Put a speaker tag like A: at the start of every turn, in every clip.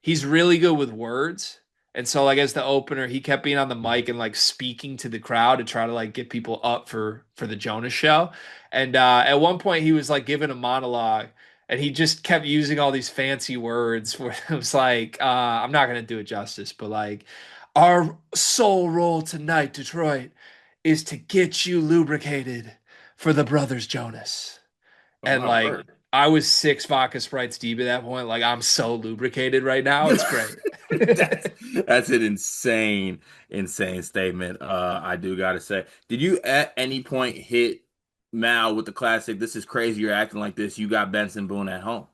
A: he's really good with words. And so like as the opener, he kept being on the mic and like speaking to the crowd to try to like get people up for the Jonas show. And at one point he was like giving a monologue and he just kept using all these fancy words where it was like I'm not gonna do it justice, but like our sole role tonight, Detroit, is to get you lubricated for the brothers Jonas.
B: Oh
A: And
B: my
A: like
B: word.
A: I was six vodka sprites deep at that point. Like I'm so lubricated right now. It's great.
B: That's that's an insane statement. I do gotta say. Did you at any point hit Mal with the classic, "This is crazy, you're acting like this. You got Benson Boone at home.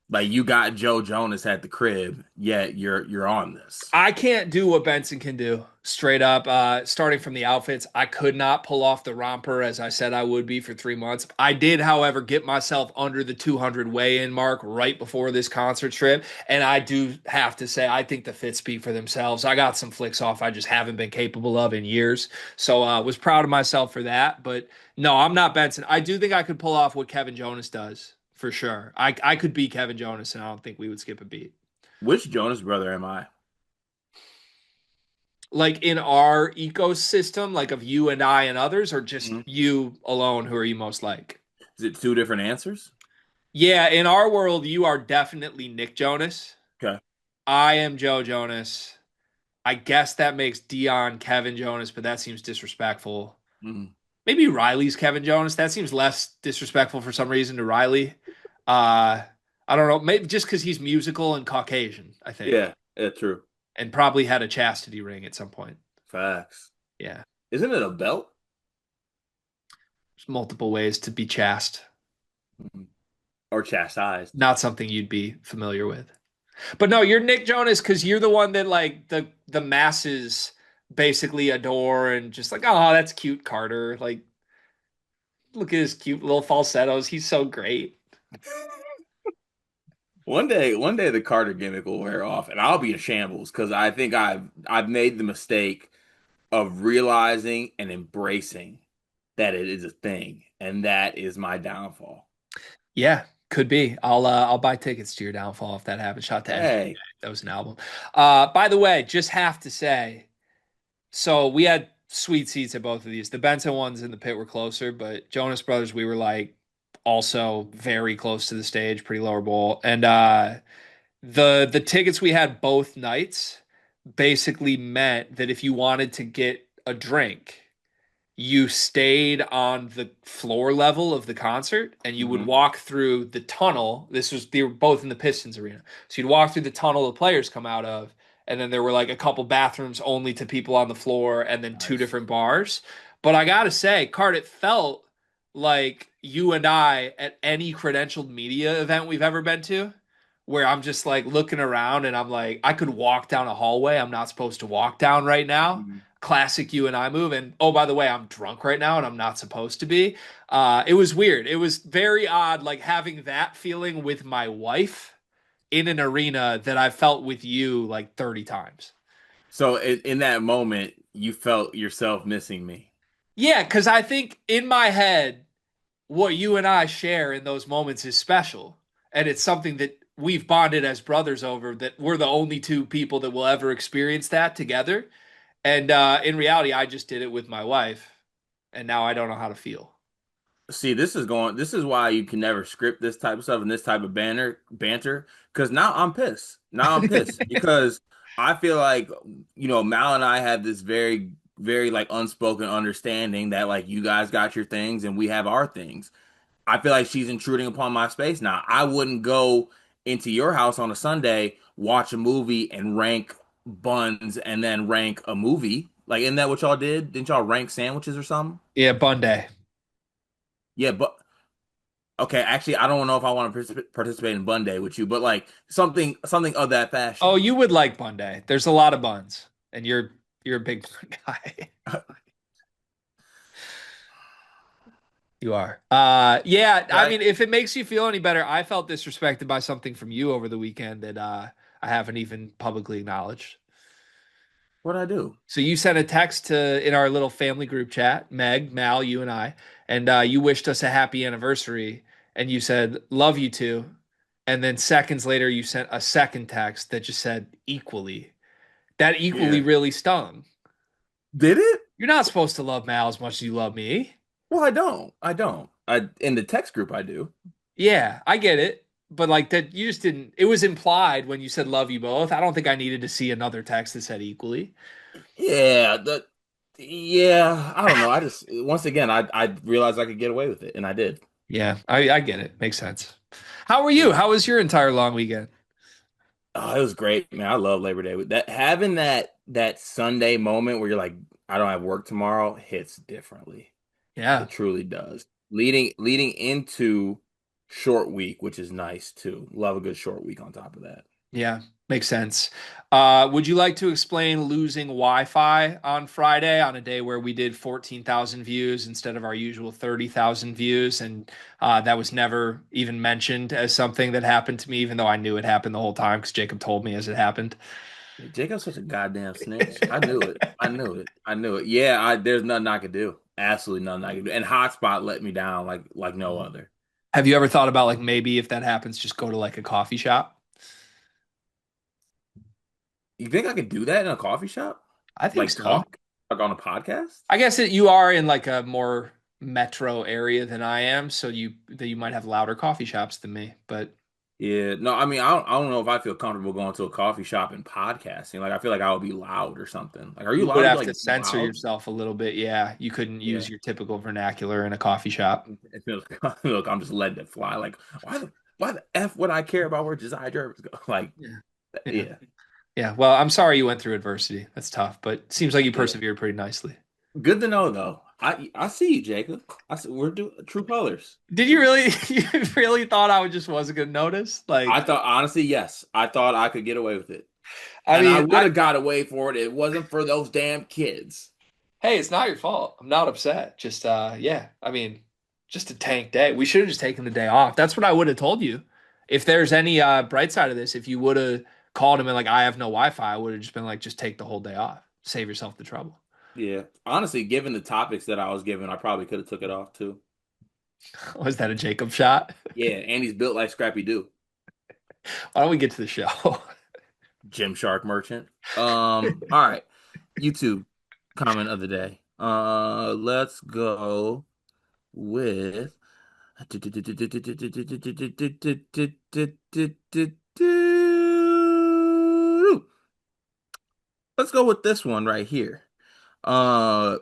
B: Like you got Joe Jonas at the crib, yet you're on this."
A: I can't do what Benson can do straight up. Starting from the outfits, I could not pull off the romper as I said I would be for 3 months. I did, however, get myself under the 200 weigh-in mark right before this concert trip, and I do have to say I think the fits speak for themselves. I got some flicks off I just haven't been capable of in years, so was proud of myself for that. But no, I'm not Benson. I do think I could pull off what Kevin Jonas does for sure. I could be Kevin Jonas, and I don't think we would skip a beat.
B: Which Jonas brother am I?
A: Like in our ecosystem, like of you and I and others, or just
B: Mhm.
A: you alone, who are you most like?
B: Is it two different answers?
A: Yeah, in our world, you are definitely Nick Jonas.
B: Okay.
A: I am Joe Jonas. I guess that makes Dion Kevin Jonas, but that seems disrespectful.
B: Mhm.
A: Maybe Riley's Kevin Jonas. That seems less disrespectful for some reason to Riley. Uh, I don't know. Maybe just because he's musical and Caucasian, I think,
B: Yeah, yeah, true.
A: and probably had a chastity ring at some point.
B: Facts.
A: Yeah,
B: Isn't it a belt?
A: there's multiple ways to be chaste.
B: Mhm. Or chastised?
A: Not something you'd be familiar with. But no, you're Nick Jonas because you're the one that like the masses basically adore and just like, oh, that's cute, Carter. Like, look at his cute little falsettos. He's so great.
B: One day the Carter gimmick will wear off, and I'll be in shambles because I think I've made the mistake of realizing and embracing that it is a thing, and that is my downfall.
A: Yeah, could be. I'll buy tickets to your downfall if that happens. Shot to NWA.
B: Hey,
A: That was an album. By the way, just have to say, so we had sweet seats at both of these. The Benson ones in the pit were closer, but Jonas Brothers, we were like also very close to the stage, pretty lower bowl. And the tickets we had both nights basically meant that if you wanted to get a drink, you stayed on the floor level of the concert and you would
B: hmm,
A: walk through the tunnel. They were both in the Pistons arena. So you'd walk through the tunnel the players come out of, and then there were like a couple bathrooms only to people on the floor, and then two
B: nice.
A: different bars. But I gotta say, Cart, it felt like you and I at any credentialed media event we've ever been to, where I'm just like looking around and I'm like, I could walk down a hallway I'm not supposed to walk down right now.
B: Mhm.
A: Classic you and I move. And oh, by the way, I'm drunk right now and I'm not supposed to be. It was weird. It was very odd, like having that feeling with my wife in an arena that I felt with you like 30 times.
B: So in that moment, you felt yourself missing me.
A: Yeah, because I think in my head, what you and I share in those moments is special. And it's something that we've bonded as brothers over, that we're the only two people that will ever experience that together. And in reality, I just did it with my wife. And now I don't know how to feel.
B: See, this is why you can never script this type of stuff and this type of banter. Because now I'm pissed. Now I'm pissed because I feel like, Mal and I had this very like unspoken understanding that like you guys got your things and we have our things. I feel like she's intruding upon my space now. I wouldn't go into your house on a Sunday, watch a movie, and rank buns and then rank a movie. Like, isn't that what y'all did? Didn't y'all rank sandwiches or something?
A: Yeah, Bunday.
B: Yeah, but okay, actually, I don't know if I want to participate in Bun Day with you, but like something of that
A: Oh,
B: fashion.
A: you would like Bunday. There's a lot of buns, and you're a big bun guy. You are. Yeah, I
B: Right?
A: mean, if it makes you feel any better, I felt disrespected by something from you over the weekend that I haven't even publicly acknowledged.
B: What'd I do?
A: So you sent a text to in our little family group chat, Meg, Mal, you and I, and you wished us a happy anniversary, and you said, "Love you too." And then seconds later, you sent a second text that just said equally. That equally
B: Yeah.
A: really stung.
B: Did it?
A: You're not supposed to love Mal as much as you love me.
B: Well, I don't. I don't. I in the text group I do.
A: Yeah, I get it. But like that, you just didn't. It was implied when you said love you both. I don't think I needed to see another text that said equally.
B: Yeah, yeah, I don't know. I just once again I realized I could get away with it and I did.
A: Yeah, I get it. Makes sense. How were you?
B: Yeah.
A: How was your entire long weekend?
B: Oh, it was great, man. I love Labor Day. That having that Sunday moment where you're like, I don't have work tomorrow hits differently.
A: Yeah.
B: It truly does. Leading into short week, which is nice too. Love a good short week on top of that.
A: Yeah, makes sense. Would you like to explain losing Wi-Fi on Friday on a day where we did 14,000 views instead of our usual 30,000 views? And that was never even mentioned as something that happened to me, even though I knew it happened the whole time because Jacob told me as it happened.
B: Jacob's such a goddamn snitch. I knew it. I knew it. I knew it. Yeah, there's nothing I could do. Absolutely nothing I could do. And Hotspot let me down like no other.
A: Have you ever thought about like maybe if that happens, just go to like a coffee shop?
B: You think I could do that in a coffee shop?
A: I think
B: Like
A: so.
B: talk like on a podcast?
A: I guess that you are in like a more metro area than I am, so you might have louder coffee shops than me, but
B: Yeah, no, I mean, I don't know if I feel comfortable going to a coffee shop and podcasting. Like, I feel like I would be loud or something. Like, are you
A: you
B: allowed
A: would
B: to be
A: have to
B: like
A: censor
B: loud?
A: yourself a little bit. Yeah, you couldn't use
B: Yeah.
A: your typical vernacular in a coffee shop.
B: Look, I'm just letting it fly. Like, why the F would I care about where Josiah Jervis go? Like,
A: Yeah. Yeah.
B: yeah,
A: Yeah. Well, I'm sorry you went through adversity. That's tough, but it seems like you
B: yeah.
A: persevered pretty nicely.
B: Good to know though. I see you, Jacob. I see we're doing true colors.
A: Did you really you really thought I would just wasn't gonna notice?
B: I
A: Like,
B: thought honestly, yes, I thought I could get away with it,
A: I
B: and I
A: mean,
B: would
A: I
B: have got away for it. If it wasn't for those damn kids.
A: hey, it's not your fault. I'm not upset. Just yeah, I mean, just a tank day. We should have just taken the day off. That's what I would have told you. If there's any bright side of this, if you would have called him and like I have no Wi-Fi, I would have just been like, just take the whole day off. Save yourself the trouble.
B: Yeah, honestly, given the topics that I was given, I probably could have took it off too.
A: Was that a Jacob shot?
B: Yeah, and he's built like Scrappy Doo,
A: Why don't we get to the show?
B: Gymshark merchant. All right, YouTube comment of the day. Let's go with. Let's go with this one right here. Uh,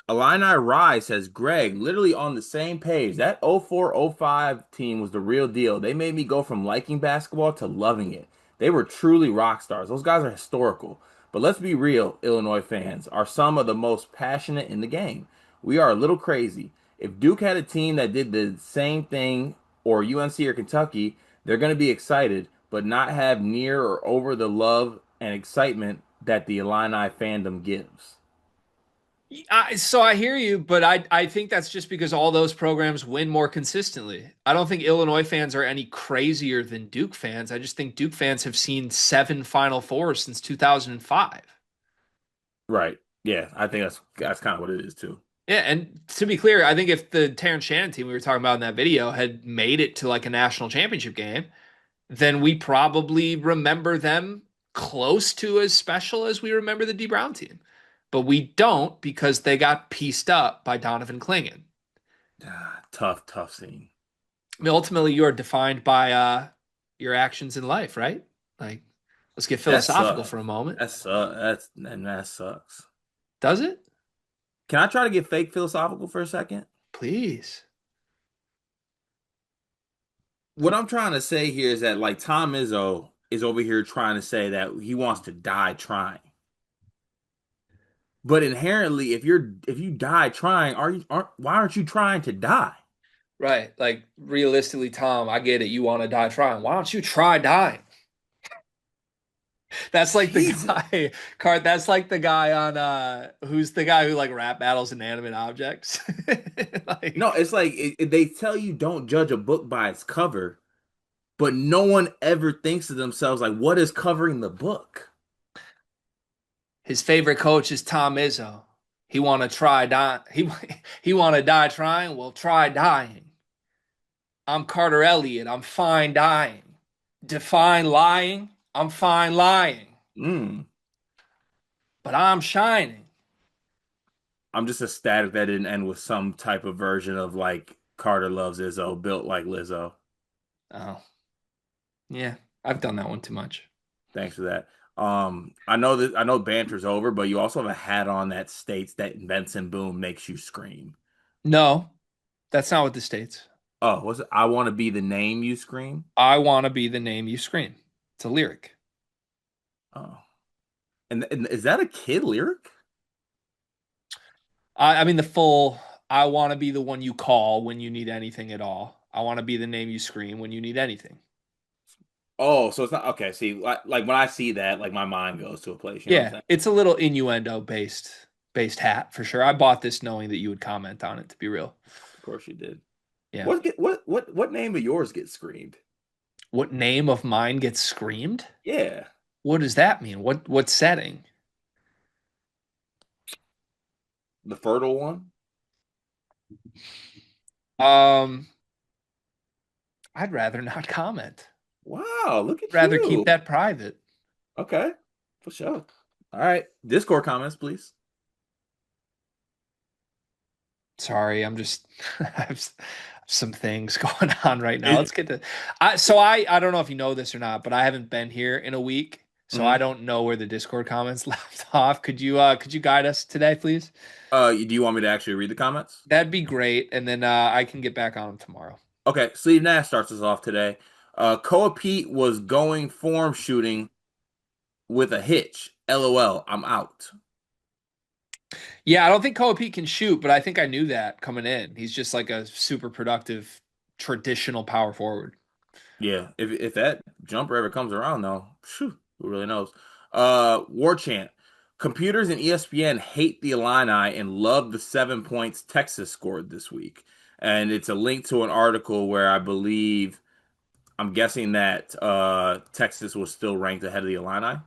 B: Illini Rise says, Greg, literally on the same page. That 04-05 team was the real deal. They made me go from liking basketball to loving it. They were truly rock stars. Those guys are historical. But let's be real, Illinois fans are some of the most passionate in the game. We are a little crazy. If Duke had a team that did the same thing, or UNC or Kentucky, they're going to be excited, but not have near or over the love and excitement that the Illini fandom gives.
A: So I hear you, but I think that's just because all those programs win more consistently. I don't think Illinois fans are any crazier than Duke fans. I just think Duke fans have seen seven Final Fours since 2005.
B: Right. Yeah, I think that's kind of what it is too.
A: Yeah, and to be clear, I think if the Terrence Shannon team we were talking about in that video had made it to like a national championship game, then we probably remember them close to as special as we remember the D Brown team. But we don't because they got pieced up by Donovan Clingan.
B: Tough, tough scene.
A: I mean, ultimately, you are defined by your actions in life, right? Like, let's get
B: That
A: philosophical for a
B: sucks.
A: moment.
B: That sucks.
A: Does it?
B: Can I try to get fake philosophical for a second?
A: Please.
B: What I'm trying to say here is that like Tom Izzo is over here trying to say that he wants to die trying. But inherently, if you die trying, why aren't you trying to die?
A: Right. Like, realistically, Tom, I get it. You want to die trying. Why don't you try dying? That's like the
B: Jesus.
A: guy, Cart. That's like the guy on who's the guy who like rap battles inanimate objects.
B: No,
A: Like
B: it's like they tell you don't judge a book by its cover, but no one ever thinks to themselves like, what is covering the book?
A: his favorite coach is Tom Izzo. He want to try die. He want to die trying. Well, try dying. I'm Carter Elliott. I'm fine dying. Define lying. I'm fine lying,
B: Mm.
A: but I'm shining.
B: I'm just ecstatic that didn't end with some type of version of like Carter loves Izzo, built like Lizzo.
A: Oh, yeah. I've done that one too much.
B: Thanks for that. I know banter's over, but you also have a hat on that states that Benson Boone makes you scream.
A: No, that's not what this states.
B: Oh, was it? I want to be the name you scream.
A: I want to be the name you scream. It's a lyric.
B: Oh, and is that a kid lyric?
A: I mean, the full, I want to be the one you call when you need anything at all. I want to be the name you scream when you need anything.
B: Oh, so it's not okay. See, like when I see that, like my mind goes to a place. You know what I'm
A: Yeah,
B: saying?
A: it's a little innuendo based hat for sure. I bought this knowing that you would comment on it, to be real.
B: Of course you did.
A: Yeah.
B: What name of yours gets screamed?
A: What name of mine gets screamed?
B: Yeah,
A: What does that mean? What setting?
B: the fertile one.
A: Um, I'd rather not comment.
B: Wow, look at
A: Rather keep
B: you.
A: that private.
B: Okay, for sure. All right, Discord comments, please.
A: Sorry, I'm just I have some things going on right now. Let's
B: It,
A: get to I don't know if you know this or not, but I haven't been here in a week, so I
B: mhm.
A: don't know where the Discord comments left off. Could you guide us today, please?
B: Do you want me to actually read the comments?
A: That'd be great, and then I can get back on them tomorrow.
B: Okay, Steve Nash starts us off today. Koa Pete was going form shooting with a hitch. LOL, I'm out.
A: Yeah, I don't think Koa Pete can shoot, but I think I knew that coming in. He's just like a super productive traditional power forward.
B: Yeah, if that jumper ever comes around though, phew, who really knows? War chant. Computers and ESPN hate the Illini and love the 7 points Texas scored this week. And it's a link to an article where I believe I'm guessing that Texas was still ranked ahead of the Illini.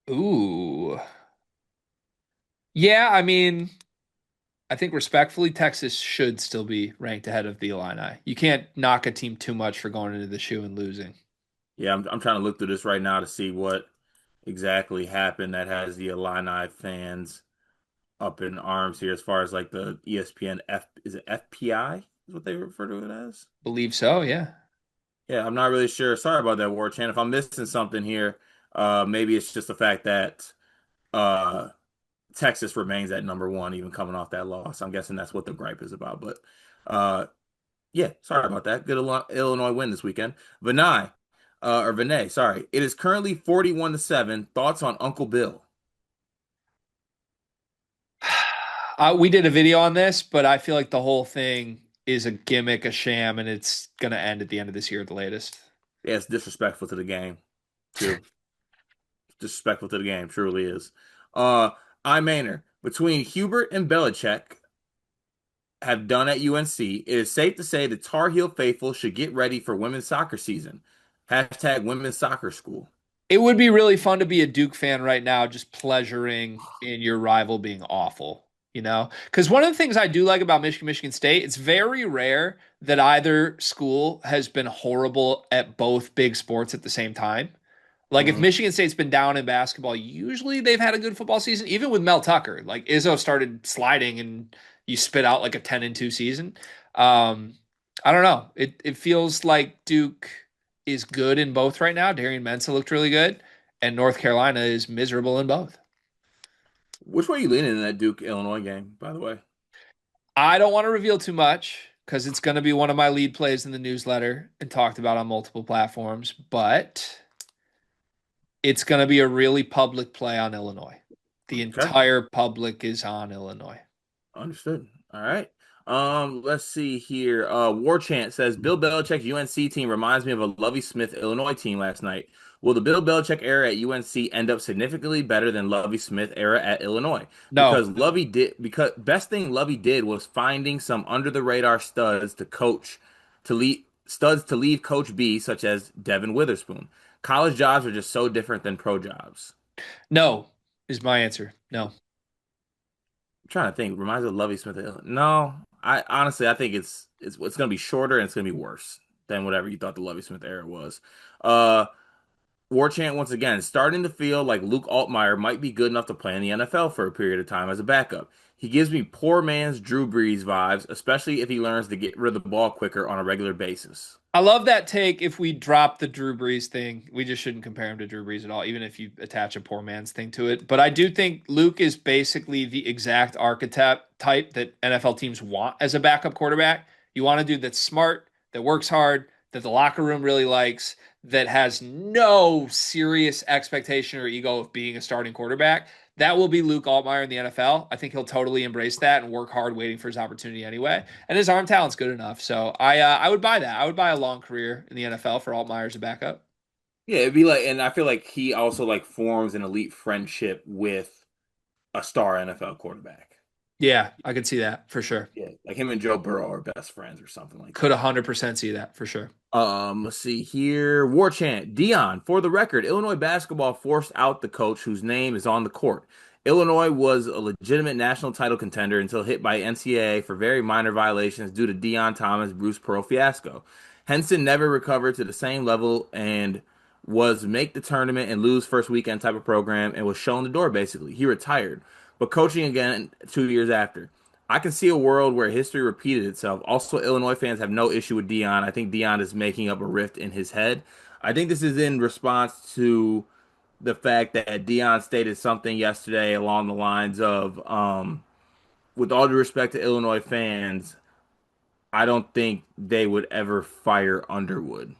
A: Ooh. Yeah, I mean, I think respectfully, Texas should still be ranked ahead of the Illini. You can't knock a team too much for going into the shoe and losing.
B: Yeah, I'm trying to look through this right now to see what exactly happened that has the Illini fans up in arms here as far as like the ESPN F is it FPI is what they refer to it as?
A: Believe so, yeah.
B: Yeah, I'm not really sure. Sorry about that, War Chant. If I'm missing something here, maybe it's just the fact that uh Texas remains at number one, even coming off that loss. I'm guessing that's what the gripe is about. But uh yeah, sorry about that. Good Illinois win this weekend. Vinay, or Vinay, sorry. It is currently 41-7. Thoughts on Uncle Bill?
A: We did a video on this, but I feel like the whole thing is a gimmick, a sham, and it's going to end at the end of this year at the latest.
B: Yeah, it's disrespectful to the game, too. Disrespectful to the game, truly is. Uh, I Maynard, between Hubert and Belichick have done at UNC, it is safe to say the Tar Heel faithful should get ready for women's soccer season. Hashtag women's soccer school.
A: It would be really fun to be a Duke fan right now, just pleasuring in your rival being awful, you know? Because one of the things I do like about Michigan State, it's very rare that either school has been horrible at both big sports at the same time. Like if
B: Hmm.
A: Michigan State's been down in basketball, usually they've had a good football season, even with Mel Tucker. Like Izzo started sliding and you spit out like a 10-2 season. Um, I don't know. It feels like Duke is good in both right now. Darian Mensah looked really good, and North Carolina is miserable in both.
B: Which way are you leaning in that Duke Illinois game, by the way?
A: I don't want to reveal too much because it's going to be one of my lead plays in the newsletter and talked about on multiple platforms, but it's going to be a really public play on Illinois. The
B: Okay.
A: entire public is on Illinois.
B: Understood. All right. Let's see here. War Chant says Bill Belichick's UNC team reminds me of a Lovie Smith Illinois team last night. Will the Bill Belichick era at UNC end up significantly better than Lovie Smith era at Illinois?
A: No,
B: Because best thing Lovie did was finding some under the radar studs to leave Coach B, such as Devin Witherspoon. College jobs are just so different than pro jobs.
A: no is my answer. No.
B: I'm trying to think. Reminds me of Lovey Smith. No, I honestly I think it's gonna be shorter and it's gonna be worse than whatever you thought the Lovey Smith era was. War Chant once again, starting to feel like Luke Altmaier might be good enough to play in the NFL for a period of time as a backup. He gives me poor man's Drew Brees vibes, especially if he learns to get rid of the ball quicker on a regular basis.
A: I love that take. If we drop the Drew Brees thing, we just shouldn't compare him to Drew Brees at all, even if you attach a poor man's thing to it. But I do think Luke is basically the exact archetype type that NFL teams want as a backup quarterback. You want a dude that's smart, that works hard, that the locker room really likes, that has no serious expectation or ego of being a starting quarterback. That will be Luke Altmaier in the NFL. I think he'll totally embrace that and work hard waiting for his opportunity anyway. And his arm talent's good enough. So I would buy that. I would buy a long career in the NFL for Altmaier as a backup.
B: Yeah, it'd be like, and I feel like he also like forms an elite friendship with a star NFL quarterback.
A: Yeah, I could see that for sure.
B: Yeah, like him and Joe Burrow are best friends or something like
A: Could
B: that.
A: 100% see that for sure.
B: Let's see here. War chant. Dion, for the record, Illinois basketball forced out the coach whose name is on the court. Illinois was a legitimate national title contender until hit by NCAA for very minor violations due to Dion Thomas Bruce Pearl fiasco. Henson never recovered to the same level and was make the tournament and lose first weekend type of program and was shown the door basically. He retired, but coaching again 2 years after. I can see a world where history repeated itself. Also, Illinois fans have no issue with Dion. I think Dion is making up a rift in his head. I think this is in response to the fact that Dion stated something yesterday along the lines of, with all due respect to Illinois fans, I don't think they would ever fire Underwood.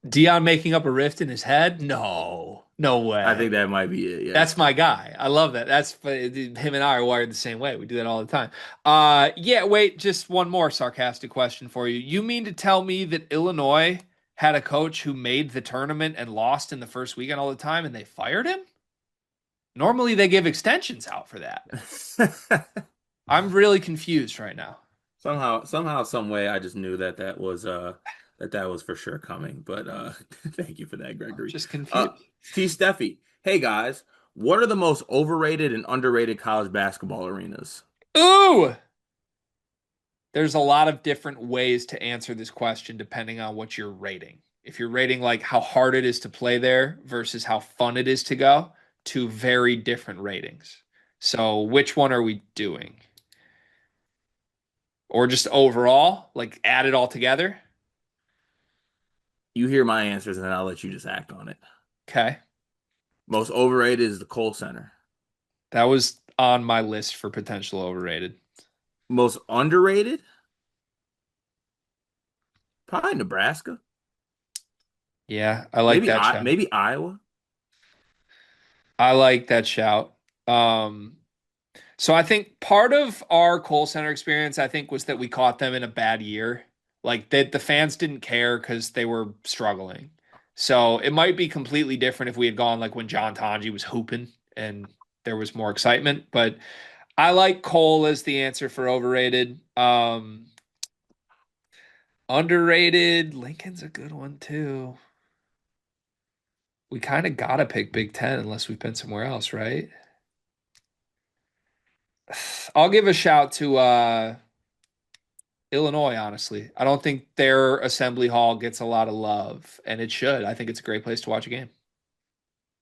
A: Dion making up a rift in his head? No, no
B: I think
A: way.
B: that might be it, yeah.
A: That's my guy. I love that. That's him and I are wired the same way. We do that all the time. Yeah, wait, just one more sarcastic question for you. You mean to tell me that Illinois had a coach who made the tournament and lost in the first weekend all the time and they fired him? Normally they give extensions out for that. I'm really confused right now.
B: Somehow, some way, I just knew that that was for sure coming. But thank you for that,
A: I'm
B: Gregory.
A: just
B: Uh,
A: confused.
B: T. Steffi, hey guys, what are the most overrated and underrated college basketball arenas?
A: Ooh! There's a lot of different ways to answer this question depending on what you're rating. If you're rating like how hard it is to play there versus how fun it is to go, two very different ratings. So, which one are we doing? Or just overall, like add it all together?
B: You hear my answers, and then I'll let you just act on it.
A: Okay.
B: Most overrated is the Kohl Center.
A: That was on my list for potential overrated.
B: Most underrated, probably Nebraska.
A: Yeah, I like that shout.
B: Maybe Iowa.
A: I like that shout. Um, So I think part of our Kohl Center experience, I think, was that we caught them in a bad year. Like that the fans didn't care because they were struggling. So it might be completely different if we had gone like when John Tanji was hooping and there was more excitement. But I like Cole as the answer for overrated. Underrated, Lincoln's a good one too. We kind of gotta pick Big Ten unless we've been somewhere else, right? I'll give a shout to Illinois, honestly. I don't think their assembly hall gets a lot of love, and it should. I think it's a great place to watch a game.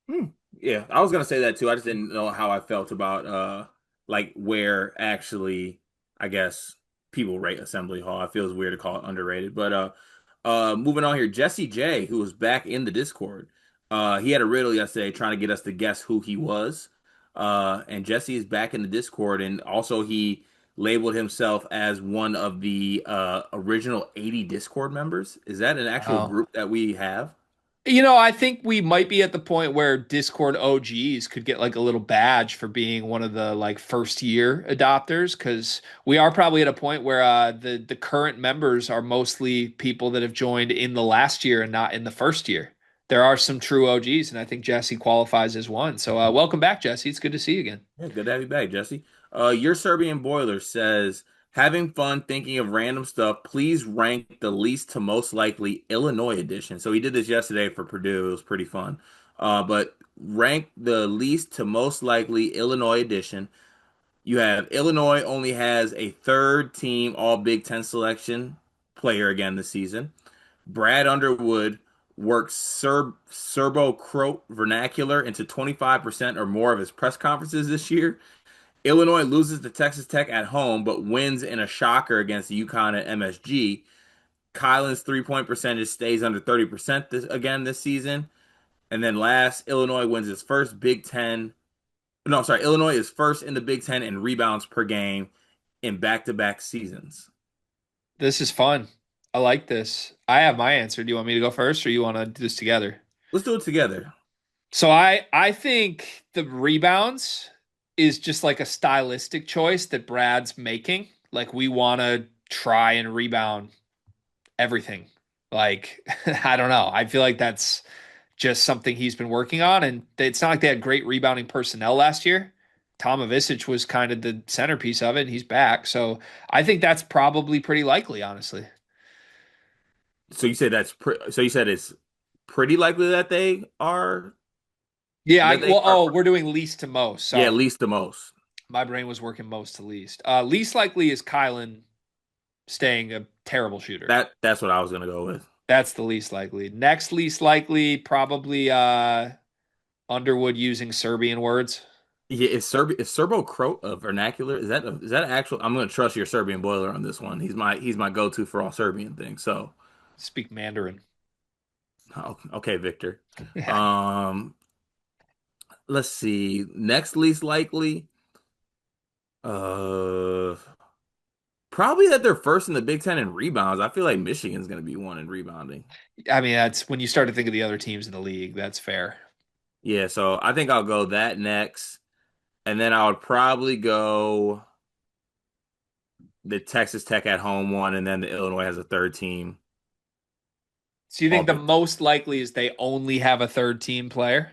B: Hmm. Yeah, I was gonna say that too. I just didn't know how I felt about like where actually I guess people rate Assembly Hall. It feels weird to call it underrated. But moving on here, Jesse J, who was back in the Discord. He had a riddle yesterday trying to get us to guess who he was. And Jesse is back in the Discord and also he labeled himself as one of the original 80 Discord members. Is that an actual
A: Oh.
B: group that we have?
A: I think we might be at the point where Discord OGs could get like a little badge for being one of the like first year adopters because we are probably at a point where the current members are mostly people that have joined in the last year and not in the first year. There are some true OGs, and I think Jesse qualifies as one. So welcome back, Jesse. It's good to see you again.
B: Yeah, good to have you back, Jesse. Your Serbian boiler says, having fun thinking of random stuff. Please rank the least to most likely Illinois edition. So he did this yesterday for Purdue. It was pretty fun. But rank the least to most likely Illinois edition. You have Illinois only has a third team All Big Ten selection player again this season. Brad Underwood works Serbo-Croat vernacular into 25% or more of his press conferences this year. Illinois loses to Texas Tech at home, but wins in a shocker against UConn at MSG. Kylan's three-point percentage stays under 30% this season. And then last, Illinois wins its first Big Ten. No, sorry, Illinois is first in the Big Ten in rebounds per game in back-to-back seasons.
A: This is fun. I like this. I have my answer. Do you want me to go first or you want to do this together?
B: Let's do it together.
A: So I think the rebounds is just like a stylistic choice that Brad's making. Like we want to try and rebound everything. Like I don't know. I feel like that's just something he's been working on, and it's not like they had great rebounding personnel last year. Tom Ivisic was kind of the centerpiece of it, and he's back. So I think that's probably pretty likely, honestly.
B: So you said so you said it's pretty likely that
A: Yeah,
B: they
A: well,
B: are
A: oh, we're doing least to most.
B: yeah, at
A: Sorry.
B: least the most.
A: My brain was working most to least. Least likely is Kylan staying a terrible shooter.
B: That's what I was gonna go with.
A: That's the least likely. Next least likely, probably Underwood using Serbian words.
B: Yeah, is Serbo-Croat a vernacular? Is that actual? I'm gonna trust your Serbian boiler on this one. He's my go-to for all Serbian things. So,
A: Speak Mandarin.
B: oh, okay, Victor.
A: Yeah.
B: Um, let's see. Next least likely, uh, probably that they're first in the Big Ten in rebounds. I feel like Michigan's gonna be one in rebounding.
A: I mean, that's when you start to think of the other teams in the league. That's fair.
B: Yeah, so I think I'll go that next, and then I would probably go the Texas Tech at home one, and then the Illinois has a third team.
A: So you
B: All
A: think the
B: Big.
A: most likely is they only have a third team player?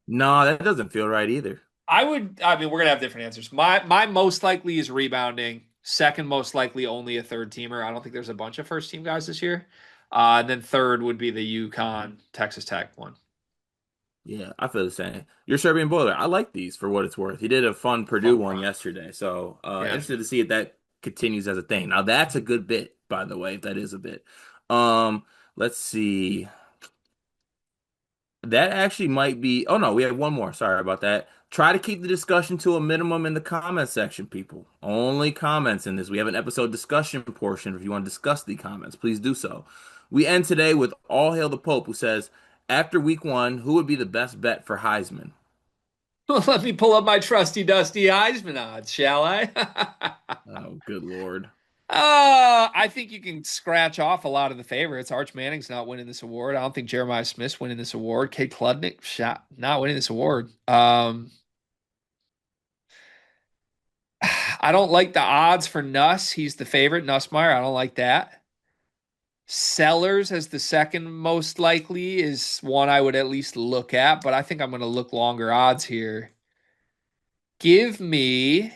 B: No, that doesn't feel right either.
A: I mean, we're gonna have different answers. My most likely is rebounding. Second most likely only a third teamer. I don't think there's a bunch of first team guys this year. And then third would be the UConn Texas Tech one.
B: Yeah, I feel the same. Your Serbian boiler, I like these for what it's worth. He did a fun Purdue
A: Fun
B: one
A: run.
B: yesterday, so
A: Yeah.
B: interested to see if that continues as a thing. Now that's a good bit, by the way, if that is a bit. Um, let's see. That actually might be. Oh no, we have one more. Sorry about that. Try to keep the discussion to a minimum in the comment section, people. Only comments in this. We have an episode discussion portion. If you want to discuss the comments, please do so. We end today with All Hail the Pope, who says, after week one, who would be the best bet for Heisman?
A: Let me pull up my trusty dusty Heisman odds, shall I?
B: Oh, good Lord.
A: I think you can scratch off a lot of the favorites. Arch Manning's not winning this award. I don't think Jeremiah Smith's winning this award. Kate Klubnik shot not winning this award. I don't like the odds for Nuss. He's the favorite, Nussmeyer. I don't like that. Sellers as the second most likely is one I would at least look at, but I think I'm going to look longer odds here. Give me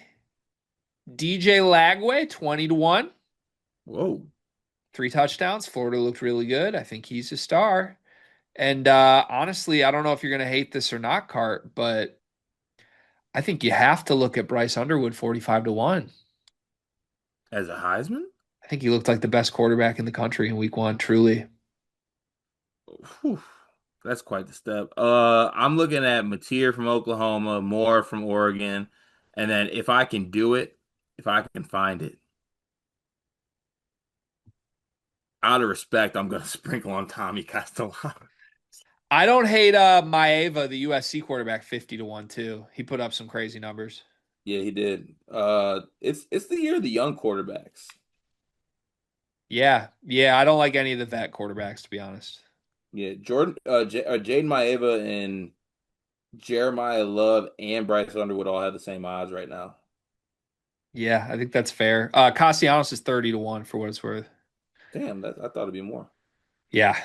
A: DJ Lagway 20 to 1.
B: Whoa.
A: 3 touchdowns. Florida looked really good. I think he's a star. And honestly, I don't know if you're going to hate this or not, Cart, but I think you have to look at Bryce Underwood 45 to 1.
B: As a Heisman?
A: I think he looked like the best quarterback in the country in week one, truly.
B: Whew. That's quite the step. I'm looking at Mateer from Oklahoma, Moore from Oregon, and then if I can do it, if I can find it, out of respect, I'm gonna sprinkle on Tommy Castellano.
A: I don't hate Maeva, the USC quarterback, 50 to 1 too. He put up some crazy numbers.
B: Yeah, he did. It's the year of the young quarterbacks.
A: Yeah. Yeah, I don't like any of the vet quarterbacks to be honest.
B: Yeah, Jaden Maeva and Jeremiah Love and Bryce Underwood all have the same odds right now.
A: Yeah, I think that's fair. Castellanos is 30 to 1 for what it's worth.
B: Damn, I thought it'd be more.
A: Yeah.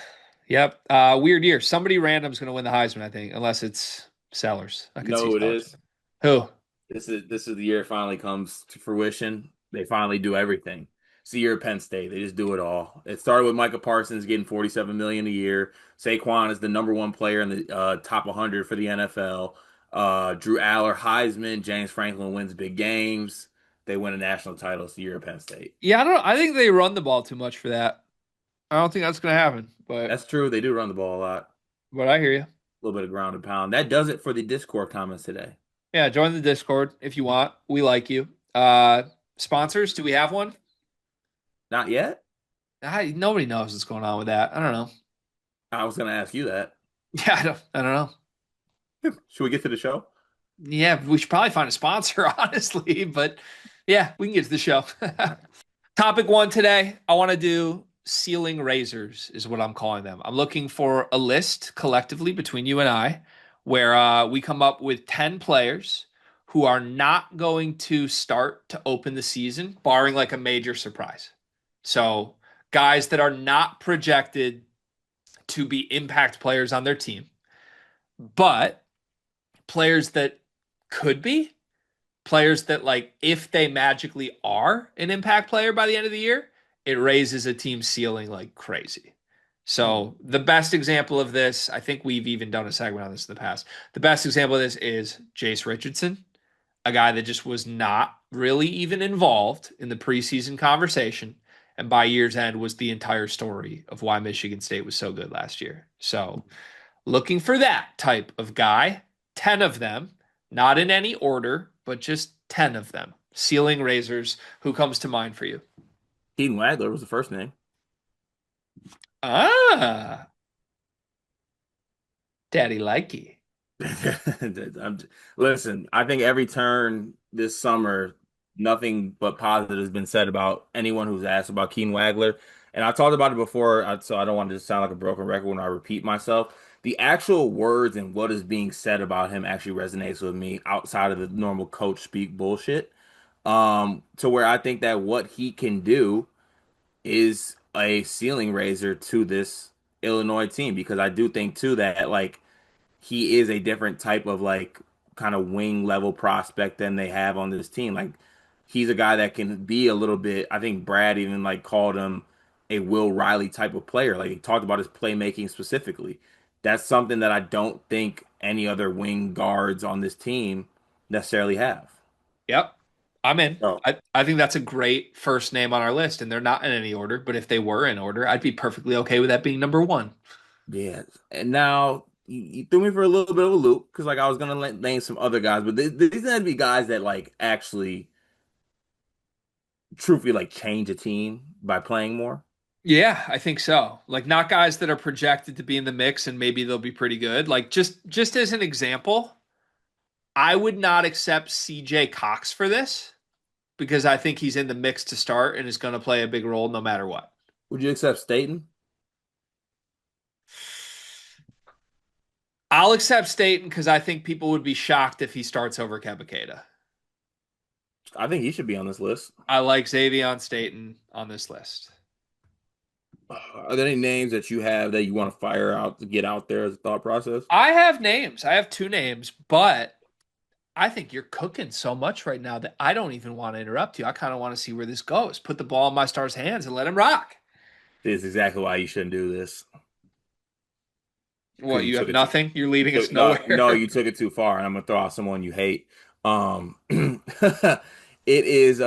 A: Yep. Weird year. Somebody random's going to win the Heisman, I think, unless it's Sellers. I
B: You
A: could
B: know
A: see
B: who it
A: Sellers.
B: is?
A: Who?
B: This is the year it finally comes to fruition. They finally do everything. It's the year of Penn State. They just do it all. It started with Micah Parsons getting 47 million a year. Saquon is the number one player in the top 100 for the NFL. Drew Aller, Heisman, James Franklin wins big games. They win a national title. It's the year of Penn State.
A: Yeah, I don't I think they run the ball too much for that. I don't think that's gonna happen, but
B: That's true. They do run the ball a lot.
A: I hear you.
B: A little bit of ground and pound. That does it for the Discord comments today.
A: Yeah, join the Discord if you want. We like you. Uh, Sponsors, do we have one?
B: Not yet.
A: Nobody knows what's going on with that. I don't know.
B: I was going to ask you that.
A: Yeah, I don't know.
B: Should we get to the show?
A: Yeah, we should probably find a sponsor, honestly, but yeah, we can get to the show. Topic one today, I want to do ceiling razors, is what I'm calling them. I'm looking for a list collectively between you and I where we come up with 10 players who are not going to start to open the season, barring like a major surprise. So, guys that are not projected to be impact players on their team, but players that could be players that like if they magically are an impact player by the end of the year, it raises a team's ceiling like crazy.
B: Hmm.
A: So the best example of this, I think we've even done a segment on this in the past. The best example of this is Jace Richardson, a guy that just was not really even involved in the preseason conversation, and by year's end was the entire story of why Michigan State was so good last year. So looking for that type of guy, 10 of them, not in any order, but just 10 of them. Ceiling razors, who comes to mind for you?
B: Keaton Wagler was the first name.
A: Ah, daddy likey.
B: I'm- Listen, I think every turn this summer, nothing but positive has been said about anyone who's asked about Keaton Wagler. And I talked about it before, so I don't want to just sound like a broken record when I repeat myself. The actual words and what is being said about him actually resonates with me outside of the normal coach speak bullshit. To where I think that what he can do is a ceiling raiser to this Illinois team because I do think too that like he is a different type of like kind of wing level prospect than they have on this team. Like he's a guy that can be a little bit. I think Brad even like called him a Will Riley type of player. Like he talked about his playmaking specifically. That's something that I don't think any other wing guards on this team necessarily have.
A: Yep, I'm in.
B: So
A: I think that's a great first name on our list, and they're not in any order, but if they were in order, I'd be perfectly okay with that being number one.
B: yeah, and now you threw me for a little bit of a loop because like I was gonna name some other guys, but these had to be guys that like actually truthfully like change a team by playing more.
A: Yeah, I think so. Like not guys that are projected to be in the mix and maybe they'll be pretty good. Like just as an example, I would not accept CJ Cox for this because I think he's in the mix to start and is going to play a big role no matter what.
B: Would you accept Staten?
A: I'll accept Staten because I think people would be shocked if he starts over Kebakeda.
B: I think he should be on this list.
A: I like Xavier Staten on this list.
B: Are there any names that you have that you want to fire out to get out there as a thought process?
A: I have names. I have two names, but I think you're cooking so much right now that I don't even want to interrupt you. I kind of want to see where this goes. Put the ball in my star's hands and let him rock.
B: This is exactly why you shouldn't do this because
A: What,
B: you
A: you
B: took
A: have
B: it too.
A: nothing? You're leading us
B: No, no,
A: nowhere.
B: you took it too far, and I'm gonna throw out someone you hate. It is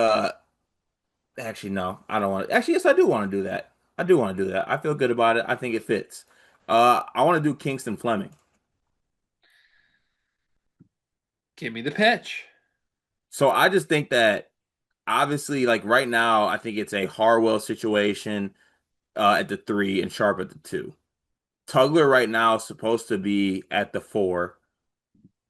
B: actually no, I don't want to. Actually, yes, I do want to do that. I do want to do that. I feel good about it. I think it fits. I want to do Kingston Fleming.
A: Give me the pitch.
B: So I just think that obviously, like right now, I think it's a Harwell situation at the three and Sharp at the two. Tugler right now is supposed to be at the four.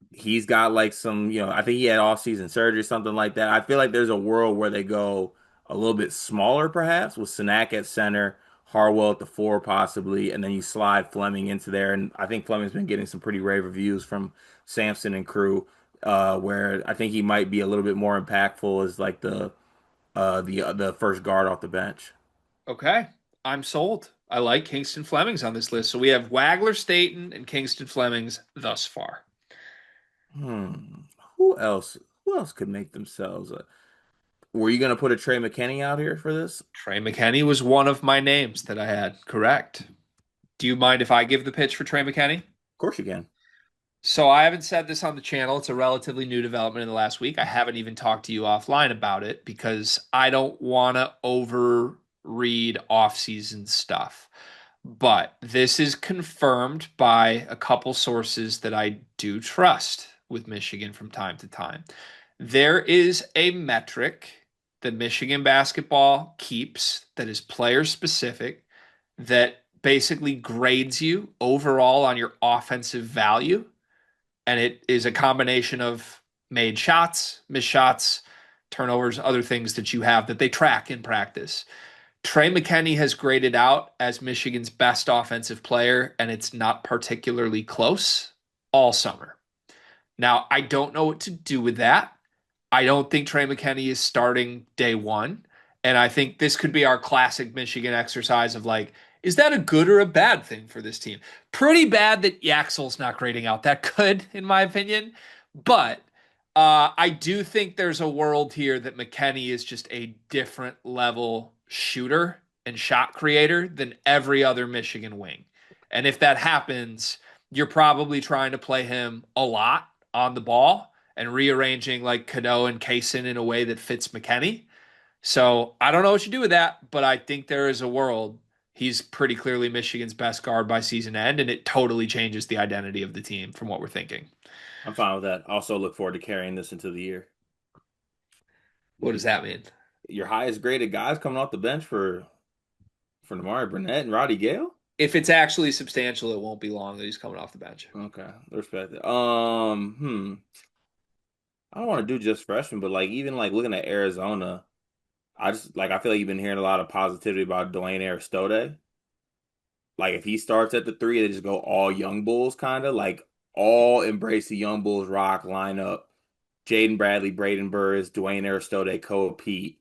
B: He's got like some, I think he had off-season surgery, something like that. I feel like there's a world where they go a little bit smaller, perhaps, with Sanak at center, Harwell at the four, possibly, and then you slide Fleming into there. And I think Fleming's been getting some pretty rave reviews from Sampson and crew, where I think he might be a little bit more impactful as like the first guard off the bench.
A: Okay. I'm sold. I like Kingston Flemings on this list. So we have Wagler, Staten, and Kingston Flemings thus far.
B: Hmm. Who else? Who else could make themselves? Were you gonna put a Trey McKinney out here for this? Of
A: Trey McKenney was one of my names that I had. Correct. Do you mind if I give the pitch for Trey McKenney?
B: course you can.
A: So I haven't said this on the channel. It's a relatively new development in the last week. I haven't even talked to you offline about it because I don't want to overreact read offseason stuff. But this is confirmed by a couple sources that I do trust with Michigan from time to time. There is a metric that Michigan basketball keeps that is player specific that basically grades you overall on your offensive value. And it is a combination of made shots, missed shots, turnovers, other things that you have that they track in practice. Trey McKenney has graded out as Michigan's best offensive player, and it's not particularly close all summer. Now, I don't know what to do with that. I don't think Trey McKenney is starting day one. And I think this could be our classic Michigan exercise of like, is that a good or a bad thing for this team? Pretty bad that Yaxel's not grading out that good, in my opinion. But I do think there's a world here that McKenney is just a different level shooter and shot creator than every other Michigan wing. And if that happens, you're probably trying to play him a lot on the ball and rearranging like Cano and Kaysen in a way that fits McKenney. So I don't know what you do with that, but I think there is a world he's pretty clearly Michigan's best guard by season end, and it totally changes the identity of the team from what we're thinking.
B: I'm fine with that. Also, look forward to carrying this into the year.
A: What does that mean?
B: Your highest graded guys coming off the bench for Namari Burnett and Roddy Gale?
A: If it's actually substantial, it won't be long that he's coming off the bench.
B: Okay, respect it. I don't want to do just freshmen, but like even like looking at Arizona, I just like I feel like you've been hearing a lot of positivity about Dwayne Aristode. Like if he starts at the three, they just go all young bulls kind of like all embrace the young bulls rock lineup. Jaden Bradley, Braden Burris, Dwayne Aristode, Koa Pete,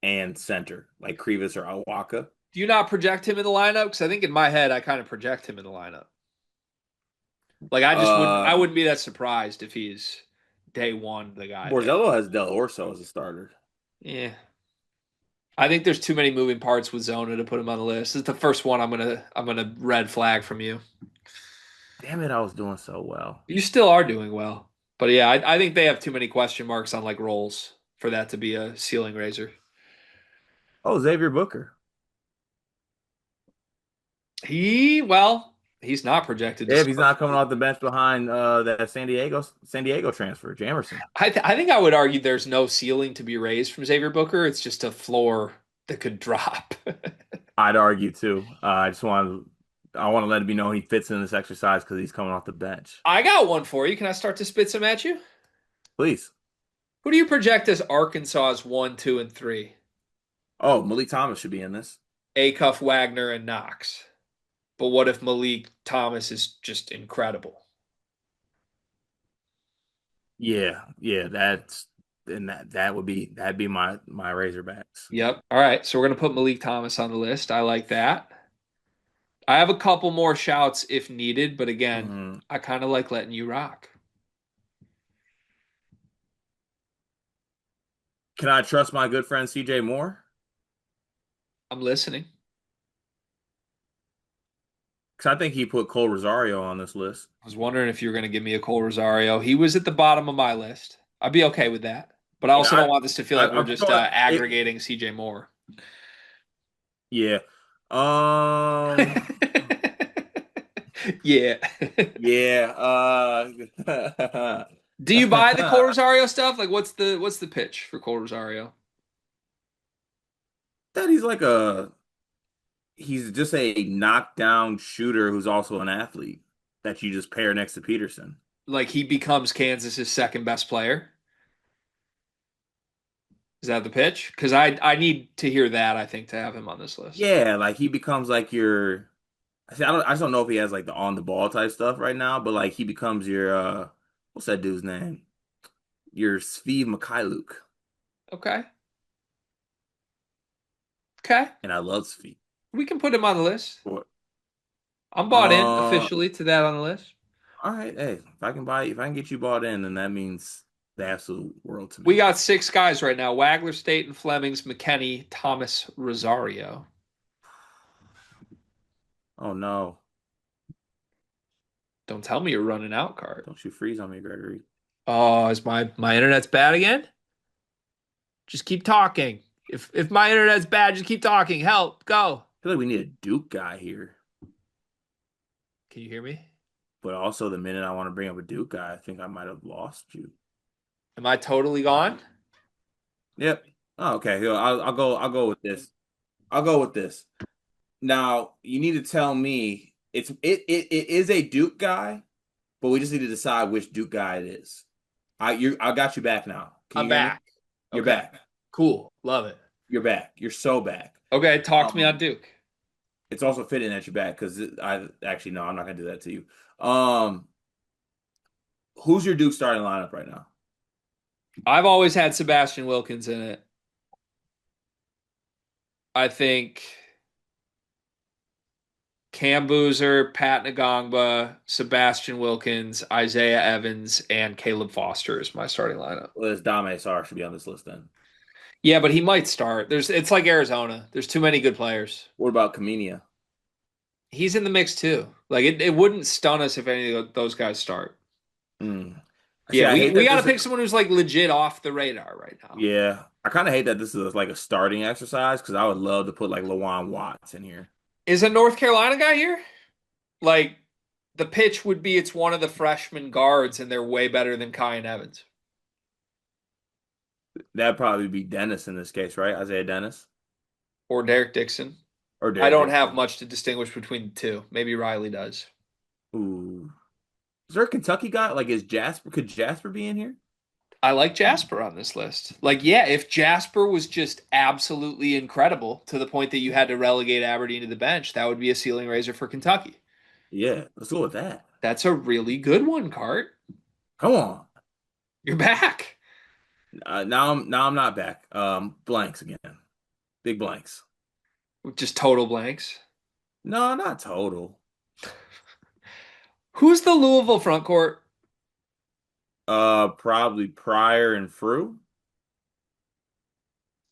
B: and center like Krivas or Awaka.
A: Do you not project him in the lineup? Because I think in my head, I kind of project him in the lineup. Like I
B: Uh,
A: wouldn't be that surprised if he's day one the guy there.
B: Borzello has Del Orso as a starter.
A: Yeah, I think there's too many moving parts with Zona to put him on the list. This is the first one I'm gonna red flag from you.
B: Damn it, I was doing so well.
A: You still are doing well, but yeah, I think they have too many question marks on like roles for that to be a ceiling raiser.
B: Oh, Xavier Booker.
A: He's not projected to
B: Yeah, if he's
A: start.
B: not coming off the bench behind that San Diego transfer, Jamerson.
A: I think I would argue there's no ceiling to be raised from Xavier Booker. It's just a floor that could drop.
B: I'd argue too. I want to let it be known he fits in this exercise because he's coming off the bench.
A: I got one for you. Can I start to spit some at you?
B: Please.
A: Who do you project as Arkansas's one, two, and three?
B: Oh, Malik Thomas should be in this.
A: Acuff, Wagner, and Knox. But what if Malik Thomas is just incredible?
B: Yeah, yeah, that'd be my Razorbacks.
A: Yep. All right. So we're gonna put Malik Thomas on the list. I like that. I have a couple more shouts if needed, but again,
B: Mhm.
A: I kind of like letting you rock.
B: Can I trust my good friend CJ Moore?
A: I'm listening.
B: Because I think he put Cole Rosario on this list.
A: I was wondering if you were going to give me a Cole Rosario. He was at the bottom of my list. I'd be okay with that. But I
B: Yeah,
A: also don't want this to feel like we're
B: I
A: just
B: feel like
A: aggregating CJ Moore.
B: yeah. Um,
A: Yeah.
B: yeah.
A: Do you buy the Cole Rosario stuff? Like what's the pitch for Cole Rosario?
B: that he's just a knockdown shooter who's also an athlete that you just pair next to Peterson.
A: Like he becomes Kansas's second best player? Is that the pitch? Because I need to hear that, I think, to have him on this list.
B: Yeah, like he becomes like your. I just don't know if he has like the on the ball type stuff right now, but like he becomes your what's that dude's name? Your Svi Mikhailuk.
A: Okay. Okay.
B: And I love Svi.
A: We can put him on the list.
B: What?
A: I'm bought in
B: Uh,
A: officially to that on the list.
B: all right. Hey, if I can get you bought in, then that means the absolute world to
A: We
B: me.
A: got six guys right now: Wagler, State, Flemings, McKenney, Thomas, Rosario.
B: Oh no.
A: Don't tell me you're running out, card.
B: Don't you freeze on me, Gregory.
A: Oh, is my internet's bad again? Just keep talking. If my internet's bad, just keep talking. Help, go.
B: I feel like we need a Duke guy here.
A: Can you hear me?
B: But also, the minute I want to bring up a Duke guy, I think I might have lost you.
A: Am I totally gone?
B: Yep. Oh, okay. Here, I'll go. I'll go with this. I'll go with this. Now you need to tell me it is a Duke guy, but we just need to decide which Duke guy it is. I got you back now. Can
A: I'm
B: you hear me?
A: back.
B: You're
A: Okay.
B: back.
A: Cool. Love it.
B: You're back. You're so back.
A: Okay, talk to me on
B: Um,
A: Duke.
B: it's also fitting that you're back because I actually no, I'm not gonna do that to you. Um, who's your Duke starting lineup right now?
A: I've always had Sebastian Wilkins in it. I think Cam Boozer, Pat Nagongba, Sebastian Wilkins, Isaiah Evans, and Caleb Foster is my starting lineup.
B: Well, this Dame Sar should be on this list then.
A: Yeah, but he might start. It's like Arizona. There's too many good players.
B: What about Kamenia?
A: He's in the mix too. Like it wouldn't stun us if any of those guys start.
B: Mm. See,
A: Yeah,
B: I
A: we
B: hate
A: we
B: that
A: got to
B: this is
A: pick someone who's like legit off the radar right now.
B: yeah. I kind of hate that this is like a starting exercise because I would love to put like Lawan Watts in here.
A: Is a North Carolina guy here? Like the pitch would be it's one of the freshman guards and they're way better than Kai and Evans
B: That'd probably be Dennis in this case, right? Isaiah Dennis
A: or Derek Dixon.
B: or
A: I
B: Derek
A: don't have
B: Dixon.
A: much to distinguish between the two. Maybe Riley does.
B: Ooh. Is there a Kentucky guy? Like, is Jasper? Could Jasper be in here?
A: I like Jasper on this list. Like, yeah, if Jasper was just absolutely incredible to the point that you had to relegate Aberdeen to the bench, that would be a ceiling raiser for Kentucky.
B: Yeah, let's go with that.
A: That's a really good one, Cart.
B: Come on.
A: You're back.
B: Now I'm not back. Blanks again. Big blanks.
A: Just total blanks.
B: No, not total.
A: Who's the Louisville front court?
B: Probably Pryor and Frew.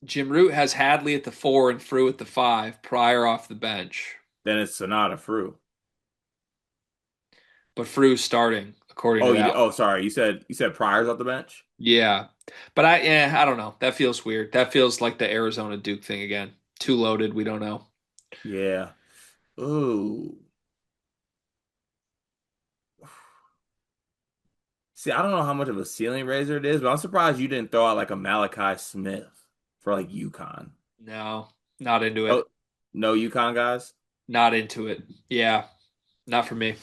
A: Jim Root has Hadley at the 4 and Frew at the 5, Pryor off the bench.
B: Then it's Sonata Frew.
A: But Frew's starting, according to
B: Oh, you did.
A: that.
B: Oh, sorry. You said Pryor's off the bench.
A: Yeah. But I don't know. That feels weird. That feels like the Arizona Duke thing again. Too loaded. We don't know.
B: Yeah. Ooh. See, I don't know how much of a ceiling raiser it is, but I'm surprised you didn't throw out like a Malachi Smith for like UConn.
A: No, not into it.
B: Oh, no UConn guys.
A: Not into it. Yeah, not for me.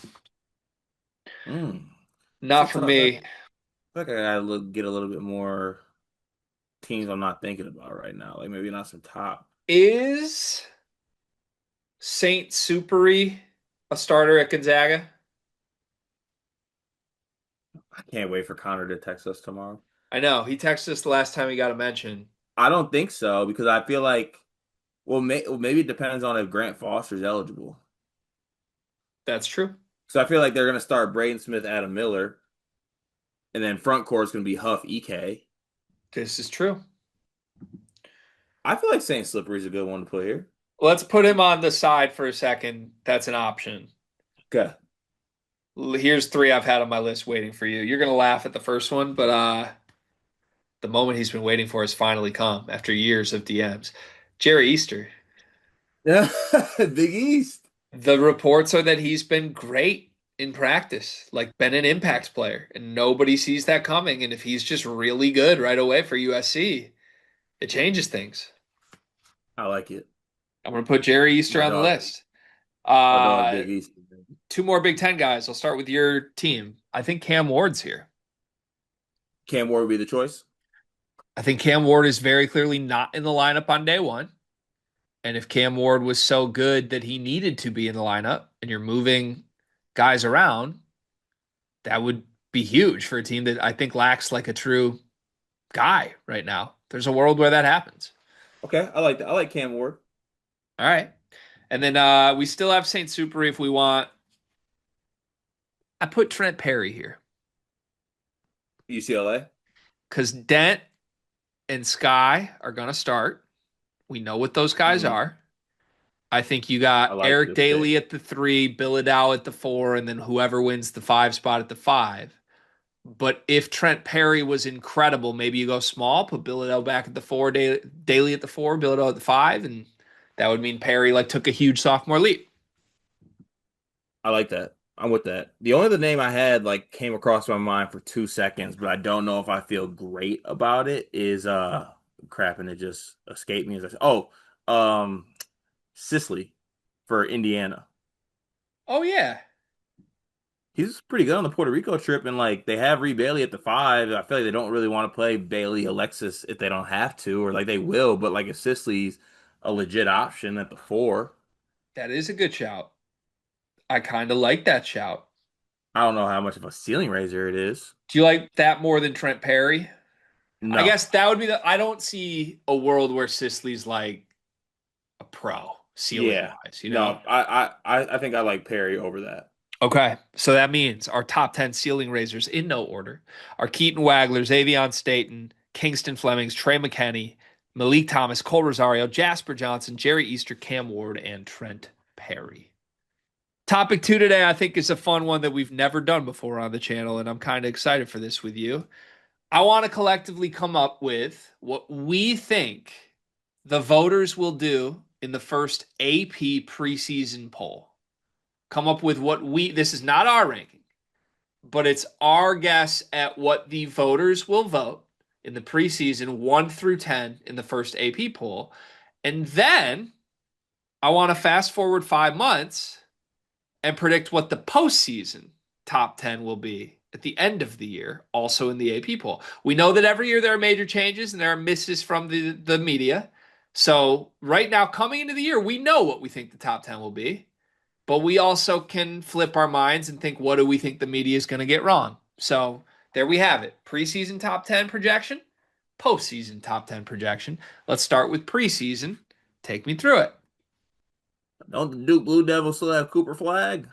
B: Mm. It's a
A: Not for
B: tough. I feel
A: me.
B: like I gotta get a little bit more teams I'm not thinking about right now. Like maybe not some top.
A: Is Saint Supery a starter at Gonzaga?
B: I can't wait for Connor to text us tomorrow.
A: I know. He texted us the last time he got a mention.
B: I don't think so because I feel like maybe it depends on if Grant Foster's eligible.
A: That's true.
B: So I feel like they're gonna start Braden Smith, Adam Miller, and then front court's gonna be Huff, Ek.
A: This is true.
B: I feel like Saint Slippery's a good one to put here.
A: Let's put him on the side for a second. That's an option.
B: Okay.
A: Here's three I've had on my list waiting for you. You're gonna laugh at the first one, but the moment he's been waiting for has finally come after years of DMs. Jerry Easter.
B: Yeah, Big East.
A: The reports are that he's been great in practice, like been an impact player, and nobody sees that coming. And if he's just really good right away for USC, it changes things.
B: I like it.
A: I'm gonna put Jerry Easter
B: My
A: on the
B: dog,
A: list.
B: my dog,
A: Uh,
B: Big East.
A: two more Big Ten guys. I'll start with your team. I think Cam Ward's here.
B: Cam Ward would be the choice.
A: I think Cam Ward is very clearly not in the lineup on day one. And if Cam Ward was so good that he needed to be in the lineup and you're moving guys around, that would be huge for a team that I think lacks like a true guy right now. There's a world where that happens.
B: Okay, I like that. I like Cam Ward.
A: All right. And then we still have St. Super if we want. I put Trent Perry here
B: UCLA.
A: because Dent and Sky are going to start. We know what those guys
B: Hmm.
A: are. I think you
B: I
A: got
B: like
A: Eric
B: this pick.
A: Daly at the 3, Bill Adow at the 4, and then whoever wins the 5 spot at the 5. But if Trent Perry was incredible, maybe you go small, put Bilodeau back at the four, Daily at the four, Bilodeau at the five, and that would mean Perry like took a huge sophomore leap.
B: I like that. I'm with that. The only other name I had like came across my mind for 2 seconds, but I don't know if I feel great about it. Is crap, and it just escaped me as I said. Oh, um, Sisley for Indiana.
A: Oh yeah,
B: He's pretty good on the Puerto Rico trip, and like they have Reed Bailey at the five. I feel like they don't really want to play Bailey Alexis if they don't have to, or like they will, but like if Sisley's a legit option at the four,
A: that is a good shout. I kind of like that shout.
B: I don't know how much of a ceiling raiser it is.
A: Do you like that more than Trent Perry? I
B: No.
A: guess that would be the. I don't see a world where Sisley's like a pro ceiling
B: Yeah.
A: wise, you know?
B: No, I think I like Perry over that.
A: Okay, so that means our top 10 ceiling raisers in no order are Keaton Wagler, Xavier Staten, Kingston Flemings, Trey McKenney, Malik Thomas, Cole Rosario, Jasper Johnson, Jerry Easter, Cam Ward, and Trent Perry. Topic two today, I think, is a fun one that we've never done before on the channel, and I'm kind of excited for this with you. I want to collectively come up with what we think the voters will do in the first AP preseason poll. Come up with this is not our ranking, but it's our guess at what the voters will vote in the preseason 1 through 10 in the first AP poll. And then I want to fast forward 5 months and predict what the postseason top 10 will be at the end of the year, also in the AP poll. We know that every year there are major changes and there are misses from the media. So, right now, coming into the year, we know what we think the top 10 will be, but we also can flip our minds and think, what do we think the media is going to get wrong? So, there we have it. Preseason top 10 projection, postseason top 10 projection. Let's start with preseason. Take me through it.
B: Don't the Duke Blue Devils still have Cooper Flag?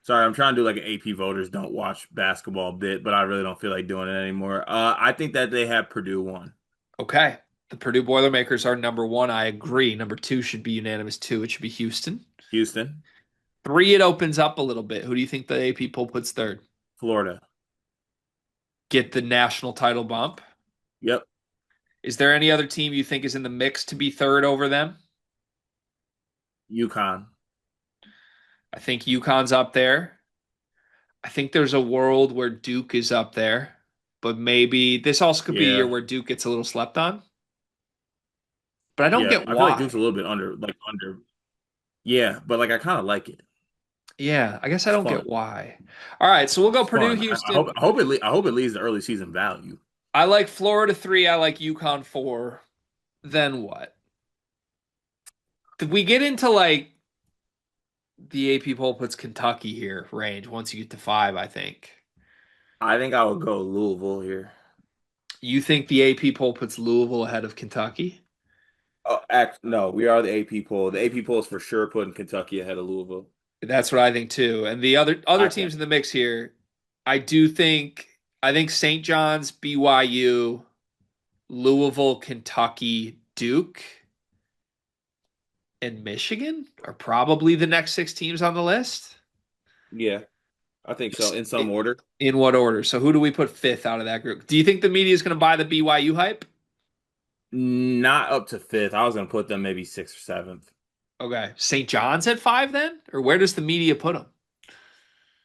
B: Sorry, I'm trying to do like an AP voters don't watch basketball bit, but I really don't feel like doing it anymore. I think that they have Purdue one.
A: Okay. The Purdue Boilermakers are number one. I agree. Number two should be unanimous too. It should be Houston.
B: Houston,
A: Three, it opens up a little bit. Who do you think the AP poll puts third?
B: Florida.
A: Get the national title bump.
B: Yep.
A: Is there any other team you think is in the mix to be third over them?
B: UConn.
A: I think UConn's up there. I think there's a world where Duke is up there, but maybe this also could be a year
B: Yeah.
A: where Duke gets a little slept on. But I don't
B: Yeah.
A: get
B: I feel like Duke's
A: why.
B: a little bit under. Yeah, but like I kind of like it.
A: Yeah, I guess I
B: It's
A: don't get
B: fun.
A: why. All right, so we'll go
B: It's
A: Purdue,
B: fun.
A: Houston.
B: I hope it leads to early season value.
A: I like Florida three. I like UConn four. Then what? Did we get into like the AP poll puts Kentucky here range once you get to five, I think.
B: I think I would go Louisville here.
A: You think the AP poll puts Louisville ahead of Kentucky?
B: Oh, no, we are the AP poll. The AP poll is for sure putting Kentucky ahead of Louisville.
A: That's what I think too. And the other
B: I
A: teams
B: think.
A: in the mix here, I think St. John's, BYU, Louisville, Kentucky, Duke, and Michigan are probably the next six teams on the list.
B: Yeah, I think so.
A: Just
B: In some order.
A: in what order? So who do we put fifth out of that group? Do you think the media is going to buy the BYU hype?
B: Not up to fifth. I was gonna put them maybe sixth or seventh.
A: Okay. St. John's at five then? Or where does the media put them?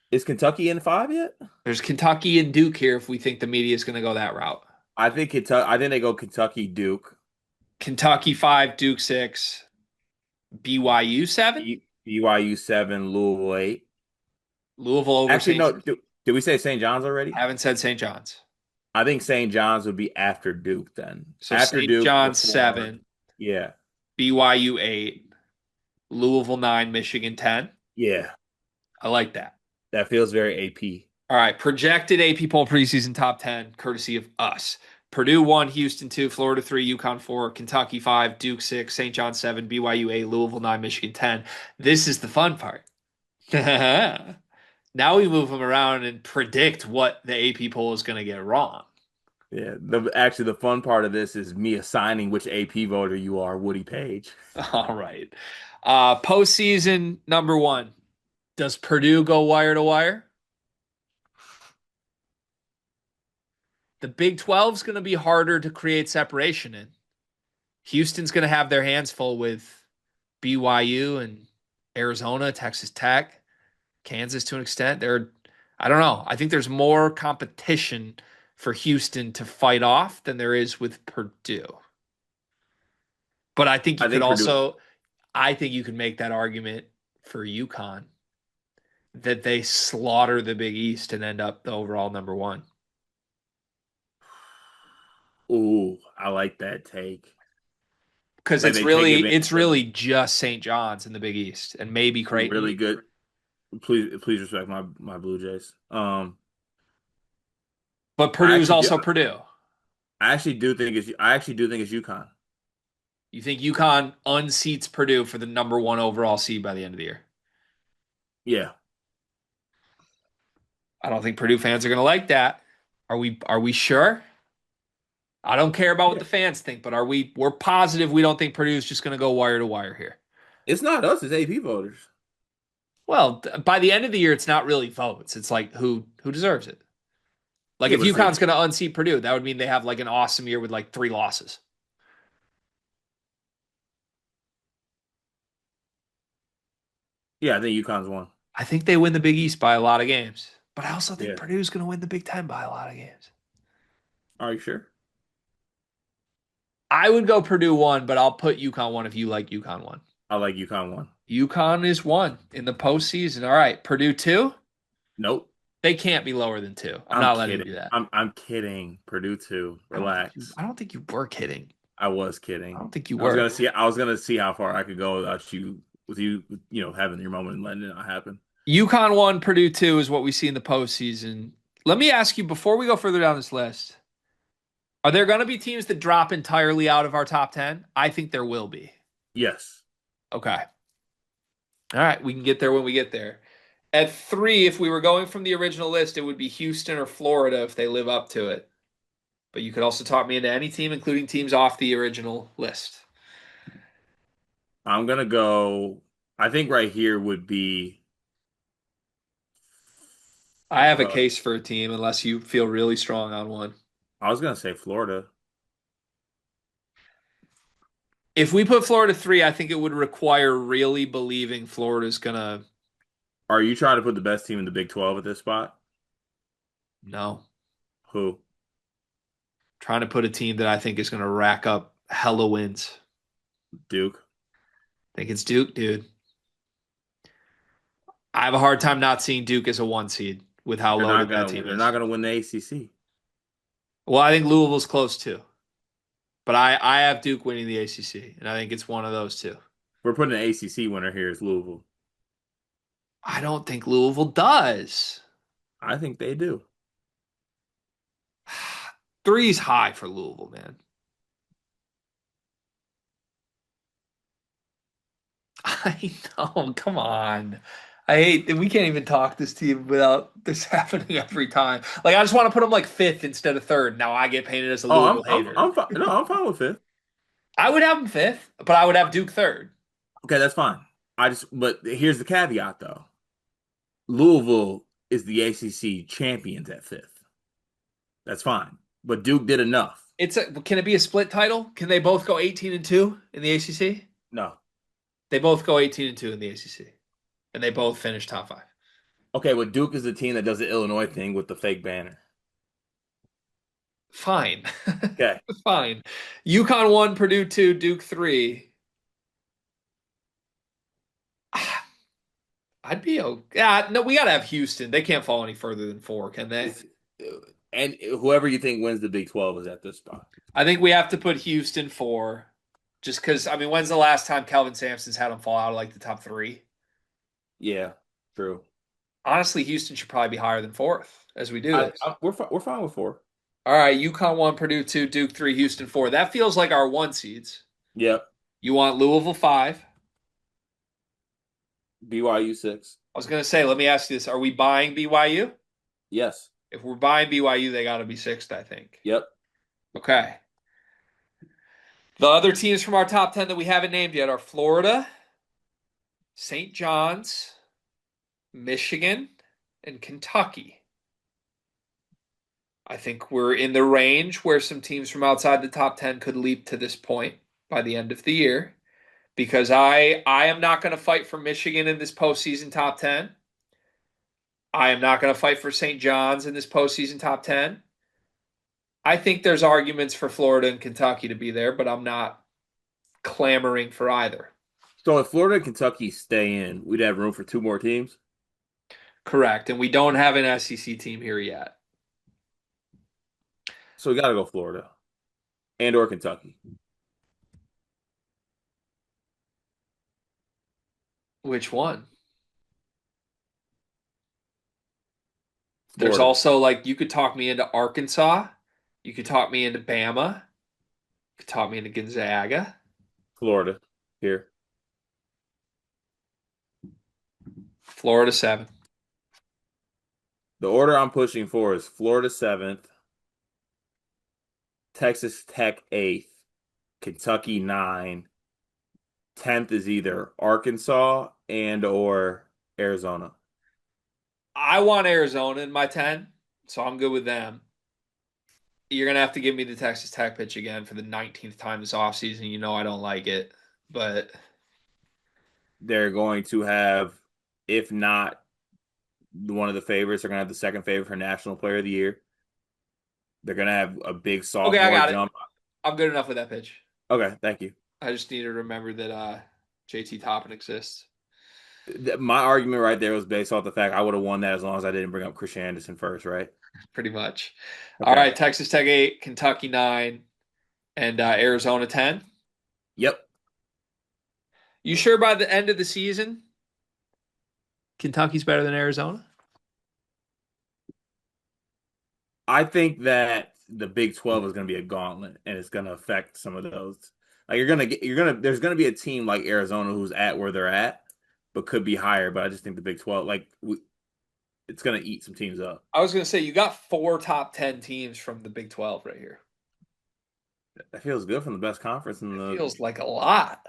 B: Is Kentucky in five yet?
A: There's Kentucky and Duke here if we think the media is going to go that route.
B: I think Kentucky. I think they go Kentucky, Duke,
A: Kentucky five, Duke six, BYU seven,
B: BYU seven, Louisville eight.
A: Louisville over
B: Actually,
A: St.
B: no. Did we say St. John's already?
A: Haven't said St. John's.
B: I think St. John's would be after Duke then.
A: So
B: After
A: St.
B: Duke,
A: John's
B: before.
A: seven,
B: Yeah.
A: BYU eight, Louisville nine, Michigan 10.
B: Yeah.
A: I like that.
B: That feels very AP.
A: All right. Projected AP poll preseason top 10, courtesy of us. Purdue 1, Houston 2, Florida 3, UConn 4, Kentucky 5, Duke 6, St. John 7, BYU 8, Louisville 9, Michigan 10. This is the fun part. Now we move them around and predict what the AP poll is going to get wrong.
B: Yeah. Actually the fun part of this is me assigning which AP voter you are, Woody Page.
A: All right. Postseason number one. Does Purdue go wire to wire? The Big 12 is going to be harder to create separation in. Houston's going to have their hands full with BYU and Arizona, Texas Tech, Kansas to an extent. I don't know. I think there's more competition for Houston to fight off than there is with Purdue. But I think you
B: I
A: could
B: think Purdue.
A: also, I think you could make that argument for UConn that they slaughter the Big East and end up the overall number one.
B: Ooh, I like that take.
A: Because
B: Like
A: it's
B: they take
A: really
B: advantage
A: it's
B: of
A: really just St. John's in the Big East and maybe Creighton.
B: really good. Please respect my Blue Jays.
A: But
B: I
A: Purdue's
B: actually do.
A: also Purdue.
B: I actually do think it's UConn.
A: You think UConn unseats Purdue for the number one overall seed by the end of the year?
B: Yeah.
A: I don't think Purdue fans are going to like that. Are we sure? I don't care about what
B: Yeah.
A: the fans think, but we're positive we don't think Purdue's just going to go wire to wire here.
B: It's not us, it's AP voters.
A: Well, by the end of the year, it's not really votes. It's like who deserves it. Like
B: Yeah,
A: if
B: but it's AP.
A: UConn's going to unseat Purdue, that would mean they have like an awesome year with like three losses.
B: Yeah, I think UConn's won.
A: I think they win the Big East by a lot of games, but I also think
B: Yeah.
A: Purdue's going to win the Big Ten by a lot of games.
B: Are you sure?
A: I would go Purdue one, but I'll put UConn one if you like UConn one.
B: I like UConn one.
A: UConn is one in the postseason. All right, Purdue two.
B: Nope.
A: They can't be lower than two. I'm
B: I'm
A: not letting you
B: kidding.
A: do that.
B: I'm kidding. Purdue two.
A: I don't think you.
B: Relax.
A: I don't think you were kidding.
B: I was
A: I
B: kidding.
A: don't think you were.
B: I was gonna see how far I could go without you with you, having your moment and letting it not happen.
A: UConn one, Purdue two is what we see in the postseason. Let me ask you before we go further down this list: are there going to be teams that drop entirely out of our top 10? I think there will be.
B: Yes.
A: Okay. All right, we can get there when we get there. At three, if we were going from the original list, it would be Houston or Florida if they live up to it. But you could also talk me into any team, including teams off the original list.
B: I'm gonna go. I think right here would be
A: I have a
B: uh
A: case for a team unless you feel really strong on one.
B: I was gonna say Florida.
A: If we put Florida three, I think it would require really believing Florida's gonna.
B: Are you trying to put the best team in the Big 12 at this spot?
A: No.
B: Who?
A: Trying to put a team that I think is gonna rack up hella wins.
B: Duke.
A: I think it's Duke, dude. I have a hard time not seeing Duke as a one seed with how loaded that team
B: They're
A: is.
B: not gonna win the ACC.
A: Well, I think Louisville's close too. But I have Duke winning the ACC, and I think it's one of those two.
B: We're putting an ACC winner here as Louisville.
A: I don't think Louisville does.
B: I think they do.
A: Three's high for Louisville, man. I know. Come on. I hate that we can't even talk this team without this happening every time. Like I just want to put them like fifth instead of third. Now I get painted as a
B: Oh,
A: Louisville hater.
B: I'm fine. No, I'm fine with fifth.
A: I would have them fifth, but I would have Duke third.
B: Okay, that's fine. But here's the caveat though. Louisville is the ACC champions at fifth. That's fine. But Duke did enough.
A: Can it be a split title? Can they both go 18 and 2 in the ACC?
B: No.
A: They both go 18 and 2 in the ACC. And they both finish top 5.
B: Okay, but Duke is the team that does the Illinois thing with the fake banner.
A: Fine.
B: Okay.
A: Fine. UConn 1, Purdue 2, Duke 3. I'd be okay. Yeah, no, we got to have Houston. They can't fall any further than 4, can they?
B: And whoever you think wins the Big 12 is at this spot.
A: I think we have to put Houston 4. Just because, I mean, when's the last time Kelvin Sampson's had them fall out of like the top 3?
B: Yeah, true.
A: Honestly, Houston should probably be higher than 4th as we do this.
B: We're fine with four.
A: All right, UConn 1, Purdue 2, Duke 3, Houston 4. That feels like our 1 seeds.
B: Yep.
A: You want Louisville 5.
B: BYU 6.
A: I was going to say, let me ask you this. Are we buying BYU?
B: Yes.
A: If we're buying BYU, they got to be 6th, I think.
B: Yep.
A: Okay. The other teams from our top 10 that we haven't named yet are Florida, St. John's, Michigan, and Kentucky. I think we're in the range where some teams from outside the top 10 could leap to this point by the end of the year because I am not going to fight for Michigan in this postseason top 10. I am not going to fight for St. John's in this postseason top 10. I think there's arguments for Florida and Kentucky to be there, but I'm not clamoring for either.
B: So if Florida and Kentucky stay in, we'd have room for two more teams.
A: Correct. And we don't have an SEC team here yet.
B: So we got to go Florida and or Kentucky.
A: Which one? There's
B: Florida,
A: also like you could talk me into Arkansas. You could talk me into Bama. You could talk me into Gonzaga.
B: Florida here.
A: Florida 7.
B: The order I'm pushing for is Florida seventh, Texas Tech eighth, Kentucky nine, 10th is either Arkansas and or Arizona.
A: I want Arizona in my 10, so I'm good with them. You're going to have to give me the Texas Tech pitch again for the 19th time this offseason. You know I don't like it, but
B: They're going to have, if not one of the favorites, they're going to have the second favorite for National Player of the Year. They're going to have a big
A: okay, I
B: sophomore
A: got it.
B: jump.
A: I'm good enough with that pitch.
B: Okay, thank you.
A: I just need to remember that JT Toppin exists.
B: My argument right there was based off the fact I would have won that as long as I didn't bring up Christian Anderson first, right?
A: Pretty much. All
B: Okay.
A: right, Texas Tech 8, Kentucky 9, and Arizona 10.
B: Yep.
A: You sure by the end of the season, Kentucky's better than Arizona?
B: I think that the Big 12 is going to be a gauntlet and it's going to affect some of those. Like there's going to be a team like Arizona who's at where they're at, but could be higher. But I just think the Big 12, it's going to eat some teams up.
A: I was going to say you got four top 10 teams from the Big 12 right here.
B: That feels good from the best conference in
A: It
B: the.
A: feels like a lot.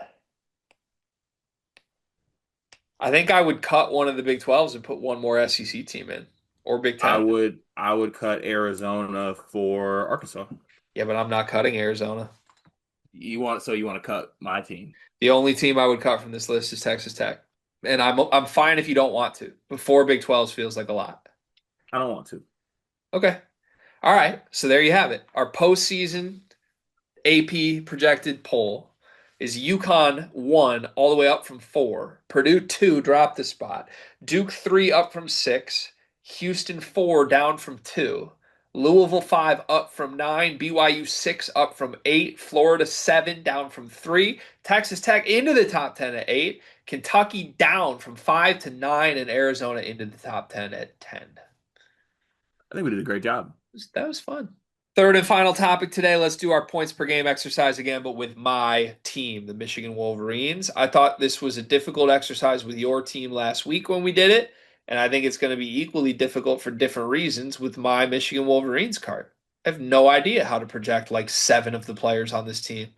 A: I think I would cut one of the Big 12s and put one more SEC team in or Big
B: I
A: 10.
B: would I would cut Arizona for Arkansas.
A: Yeah, but I'm not cutting Arizona.
B: You want to cut my team.
A: The only team I would cut from this list is Texas Tech. And I'm fine if you don't want to. But four Big 12s feels like a lot.
B: I don't want to.
A: Okay. All right. So there you have it. Our postseason AP projected poll is UConn 1 all the way up from 4. Purdue 2 dropped the spot. Duke 3 up from 6. Houston 4 down from 2. Louisville 5 up from 9. BYU 6 up from 8. Florida 7 down from 3. Texas Tech into the top 10 at 8. Kentucky down from 5 to 9. And Arizona into the top 10 at 10.
B: I think we did a great job.
A: That was fun. Third and final topic today. Let's do our points per game exercise again, but with my team, the Michigan Wolverines. I thought this was a difficult exercise with your team last week when we did it, and I think it's going to be equally difficult for different reasons with my Michigan Wolverines card. I have no idea how to project like 7 of the players on this team.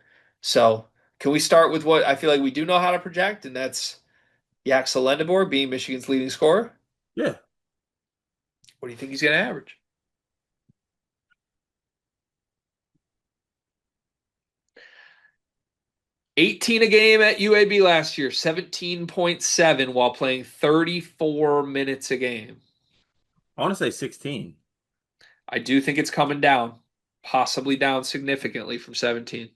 A: So, can we start with what I feel like we do know how to project, and that's Yaxel Lendeboer being Michigan's leading scorer?
B: Yeah.
A: What do you think he's going to average? 18 a game at UAB last year, 17.7 while playing 34 minutes a game.
B: I want to say 16.
A: I do think it's coming down, possibly down significantly from 17.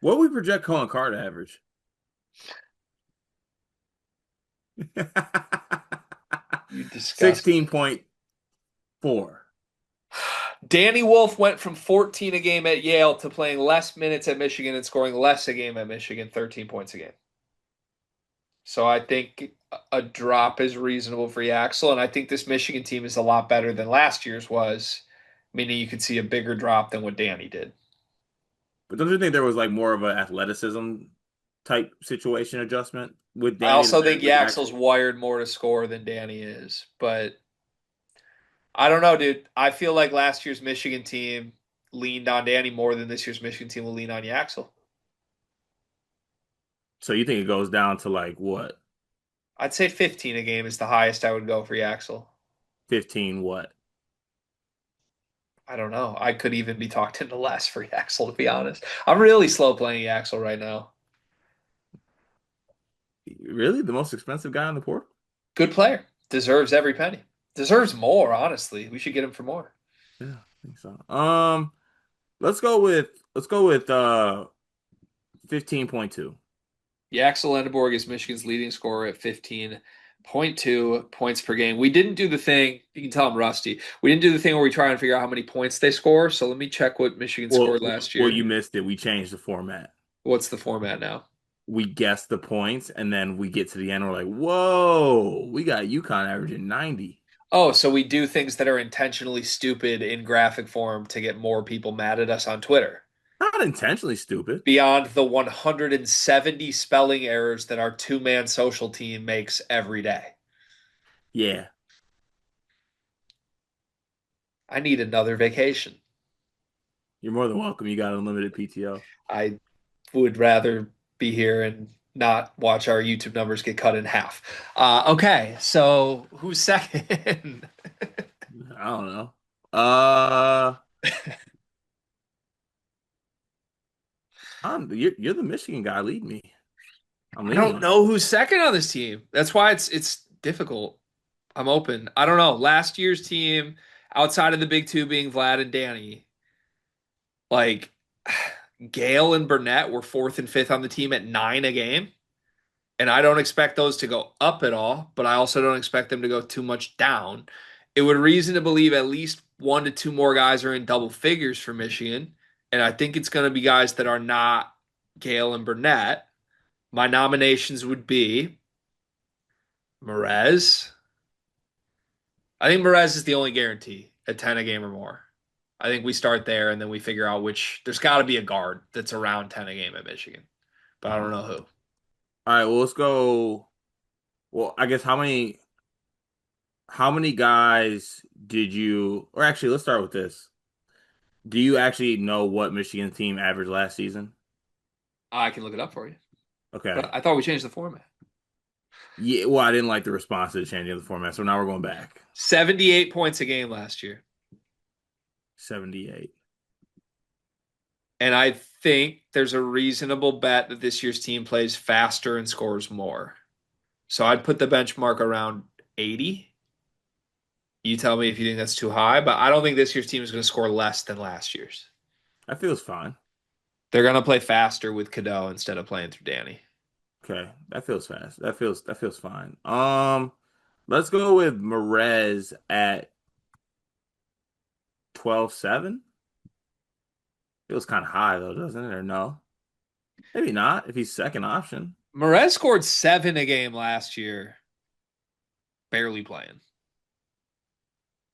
B: What would we project Cohen Card average?
A: You disgust me.
B: 16.4.
A: Danny Wolf went from 14 a game at Yale to playing less minutes at Michigan and scoring less a game at Michigan, 13 points a game. So I think a drop is reasonable for Yaxel, and I think this Michigan team is a lot better than last year's was, meaning you could see a bigger drop than what Danny did.
B: But don't you think there was like more of an athleticism type situation adjustment with
A: I
B: Danny than
A: also
B: there
A: think
B: is with
A: Yaxel's
B: Jackson?
A: wired more to score than Danny is, but I don't know, dude. I feel like last year's Michigan team leaned on Danny more than this year's Michigan team will lean on Yaxel.
B: So you think it goes down to like what?
A: I'd say 15 a game is the highest I would go for Yaxel.
B: 15 what?
A: I don't know. I could even be talked into less for Yaxel, to be honest. I'm really slow playing Yaxel right now.
B: Really? The most expensive guy on the port?
A: Good player. Deserves every penny. Deserves more, honestly. We should get him for more.
B: Yeah, I think so. Let's go with 15.2.
A: Yaxel Lendeborg is Michigan's leading scorer at 15.2 points per game. We didn't do the thing, you can tell I'm rusty. We didn't do the thing where we try and figure out how many points they score. So let me check what Michigan
B: Well,
A: scored last
B: well,
A: year.
B: you missed it. We changed the format.
A: What's the format now?
B: We guess the points, and then we get to the end. We're like, whoa, we got UConn averaging 90.
A: Oh, so we do things that are intentionally stupid in graphic form to get more people mad at us on Twitter.
B: Not intentionally stupid.
A: Beyond the 170 spelling errors that our two-man social team makes every day.
B: Yeah,
A: I need another vacation.
B: you're more than welcome. You got unlimited PTO.
A: I would rather be here and not watch our YouTube numbers get cut in half. Okay, so who's second?
B: I don't know. Uh, you're the Michigan guy. Lead me. I'm
A: I
B: leaning
A: don't
B: on you.
A: know who's second on this team. That's why it's difficult. I'm open. I don't know. Last year's team, outside of the big two being Vlad and Danny, like Gale and Burnett were fourth and fifth on the team at 9 a game. And I don't expect those to go up at all, but I also don't expect them to go too much down. It would reason to believe at least one to two more guys are in double figures for Michigan. And I think it's going to be guys that are not Gale and Burnett. My nominations would be Merez. I think Merez is the only guarantee at 10 a game or more. I think we start there and then we figure out which there's got to be a guard that's around 10 a game at Michigan, but I don't know who.
B: All right, well, let's go. Well, I guess how many guys did you, or actually, let's start with this. Do you actually know what Michigan team averaged last season?
A: I can look it up for you,
B: Okay.
A: but I thought we changed the format.
B: Yeah, well, I didn't like the response to the changing of the format, so now we're going back.
A: 78 points a game last year.
B: 78.
A: And I think there's a reasonable bet that this year's team plays faster and scores more. So I'd put the benchmark around 80. You tell me if you think that's too high, but I don't think this year's team is going to score less than last year's.
B: That feels fine.
A: They're going to play faster with Cadeau instead of playing through Danny.
B: Okay, that feels fast. That feels fine. Let's go with Merez at 12.7. Feels kind of high though, doesn't it? Or no? Maybe not if he's second option.
A: Merez scored 7 a game last year, barely playing.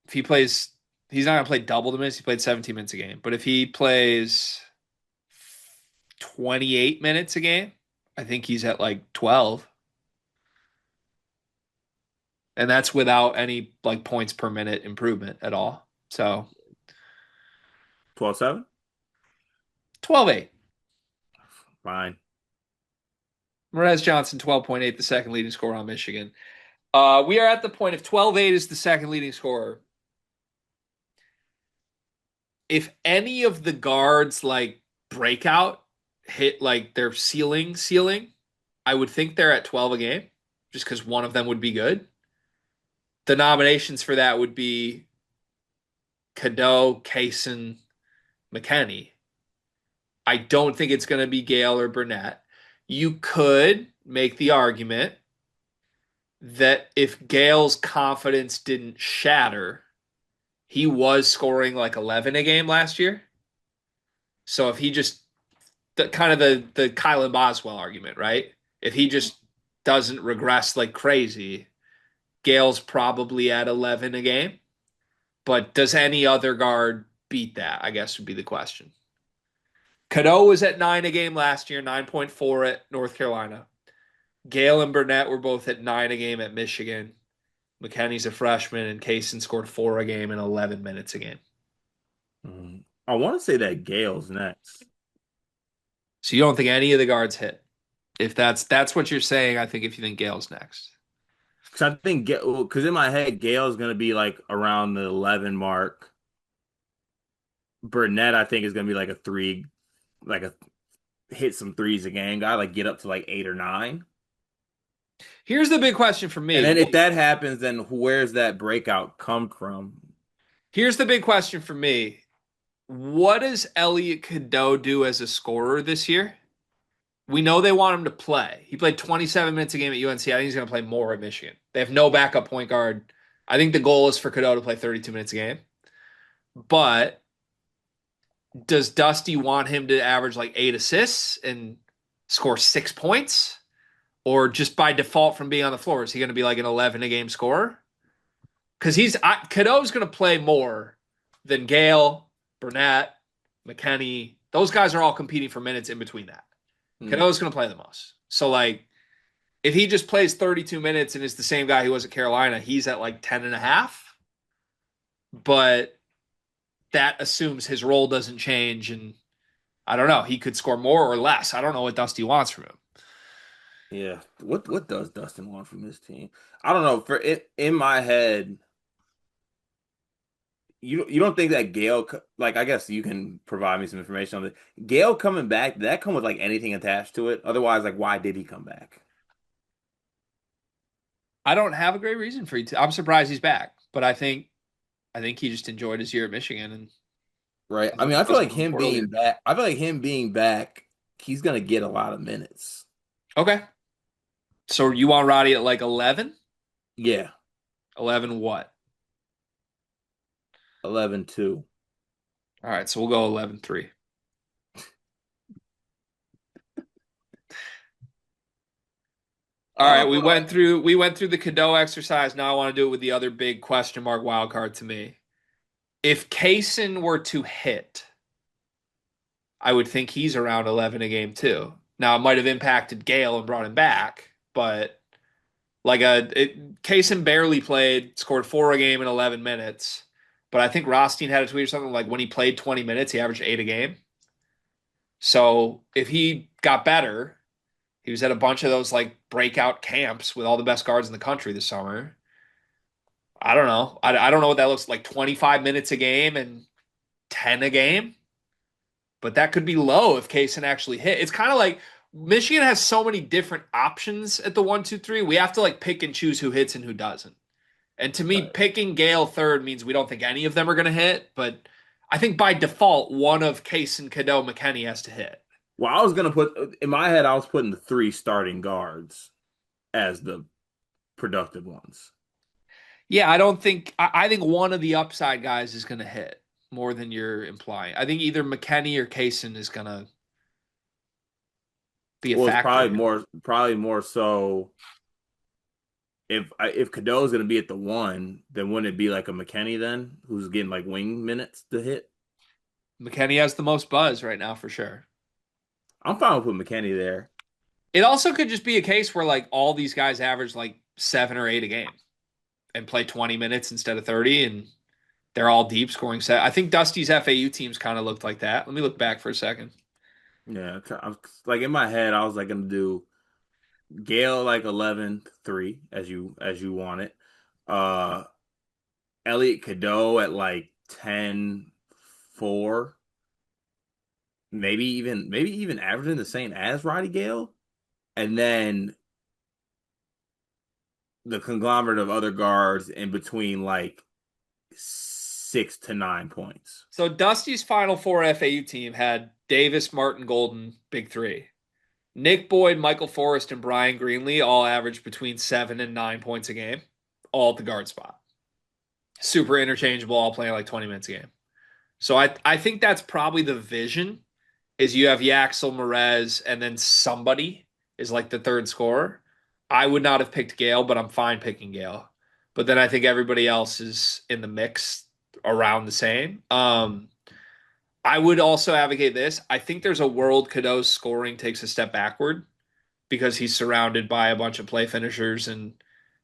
A: If he plays, he's not going to play double the minutes. He played 17 minutes a game. But if he plays 28 minutes a game, I think he's at like 12. And that's without any like points per minute improvement at all. So
B: 12.7?
A: 12.8.
B: Fine.
A: Merez Johnson, 12.8, the second leading scorer on Michigan. We are at the point if 12.8 is the second leading scorer. If any of the guards like breakout hit like their ceiling, I would think they're at 12 a game just because one of them would be good. The nominations for that would be Cadeau, Kaysen, McKenney. I don't think it's going to be Gale or Burnett. You could make the argument that if Gale's confidence didn't shatter, he was scoring like 11 a game last year. So if he just the kind of the Kylan Boswell argument, right? If he just doesn't regress like crazy, Gale's probably at 11 a game. But does any other guard beat that? I guess would be the question. Cadeau was at 9 a game last year, 9.4 at North Carolina. Gale and Burnett were both at 9 a game at Michigan. McKenney's a freshman, and Kaysen scored 4 a game in 11 minutes a game.
B: I want to say that Gale's next.
A: So you don't think any of the guards hit? If that's what you're saying, I think if you think Gale's next.
B: Because I think, because in my head, Gale's going to be like around the 11 mark. Burnett, I think, is gonna be like a like a hit some threes a game guy, like get up to like 8 or 9.
A: Here's the big question for
B: And
A: me.
B: then if that happens, then where's that breakout come from?
A: Here's the big question for me. What does Elliot Cadeau do as a scorer this year? We know they want him to play. He played 27 minutes a game at UNC. I think he's going to play more at Michigan. They have no backup point guard. I think the goal is for Cadeau to play 32 minutes a game. But does Dusty want him to average like 8 assists and score 6 points? Or just by default from being on the floor, is he going to be like an 11 a game scorer? Because Cadeau's going to play more than Gale, Burnett, McKenney. Those guys are all competing for minutes in between that.
B: Hmm.
A: Cadeau's going to play the most. So, like, if he just plays 32 minutes and is the same guy he was at Carolina, he's at like 10 and a half. But that assumes his role doesn't change. And I don't know. He could score more or less. I don't know what Dusty wants from him.
B: Yeah. What does Dustin want from this team? I don't know. For it in my head, you don't think that like I guess you can provide me some information on it. Gale coming back, did that come with like anything attached to it? Otherwise, like why did he come back?
A: I don't have a great reason for you to. I'm surprised he's back, but I think he just enjoyed his year at Michigan and
B: Right. I mean, I feel
A: wasn't
B: like
A: moving
B: him
A: forward over
B: being
A: here.
B: back, he's gonna get a lot of minutes.
A: Okay. So you want Roddy at like 11?
B: Yeah,
A: 11 what?
B: 11-2.
A: All right, so we'll go 11-3. All right,
B: Uh,
A: we went through the Cadeau exercise. Now I want to do it with the other big question mark wild card to me. If Kaysen were to hit, I would think he's around 11 a game too. Now it might have impacted Gale and brought him back, but Kaysen barely played, scored 4 a game in 11 minutes. But I think Rothstein had a tweet or something like when he played 20 minutes, he averaged 8 a game. So if he got better, he was at a bunch of those like breakout camps with all the best guards in the country this summer. I don't know. I don't know what that looks like 25 minutes a game and 10 a game, but that could be low if Kaysen actually hit. It's kind of like Michigan has so many different options at the 1, 2, 3. We have to like pick and choose who hits and who doesn't. And to me,
B: right.
A: picking Gale third means we don't think any of them are going to hit, but I think by default, one of Kaysen, Cadeau, McKenney has to hit.
B: Well, I was gonna put in my head, I was putting the three starting guards as the productive ones.
A: Yeah, I think one of the upside guys is going to hit more than you're implying. I think either McKenney or Kaysen is going to be a
B: Well, it's
A: factor here.
B: probably more so if Cadeau's gonna be at the one, then wouldn't it be like a McKennie then, who's getting like wing minutes to hit?
A: McKenney has the most buzz right now for sure.
B: I'm fine with putting McKennie there.
A: It also could just be a case where like all these guys average like 7 or 8 a game and play 20 minutes instead of 30 and they're all deep scoring set. I think Dusty's FAU teams kind of looked like that. Let me look back for a second.
B: Yeah, like in my head, I was like gonna do Gale like 11-3 as you want it. Uh, Elliot Cadeau at like 10-4, maybe even averaging the same as Roddy Gale, and then the conglomerate of other guards in between like 6 to 9 points.
A: So Dusty's Final Four FAU team had Davis, Martin, Golden, big three. Nick Boyd, Michael Forrest, and Brian Greenlee all averaged between 7 and 9 points a game, all at the guard spot. Super interchangeable, all playing like 20 minutes a game. So I think that's probably the vision is you have Yaxel, Merez, and then somebody is like the third scorer. I would not have picked Gale, but I'm fine picking Gale. But then I think everybody else is in the mix around the same. I would also advocate this. I think there's a world Cadeau's scoring takes a step backward because he's surrounded by a bunch of play finishers and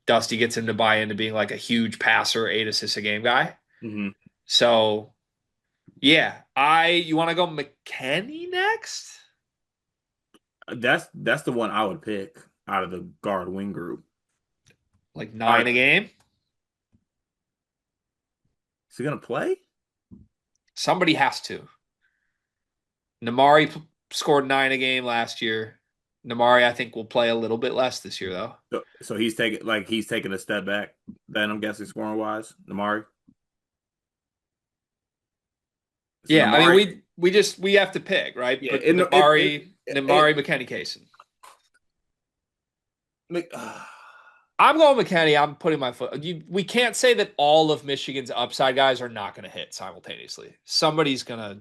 A: Dusty gets him to buy into being like a huge passer, 8 assists a game guy.
B: Hmm.
A: So yeah, you want to go McKenney next?
B: That's the one I would pick out of the guard wing group.
A: Like
B: Are
A: 9 a game?
B: is he gonna play?
A: Somebody has to. Namari scored 9 a game last year. Namari, I think, will play a little bit less this year, though.
B: So he's taking a step back. Then I'm guessing scoring wise, Namari. So
A: Yeah, I mean,
B: Namari,
A: we have to pick, right?
B: yeah,
A: But Namari, McKenny, Kaysen.
B: it
A: I'm going McKenny. I'm putting my foot. We can't say that all of Michigan's upside guys are not going to hit simultaneously. Somebody's going to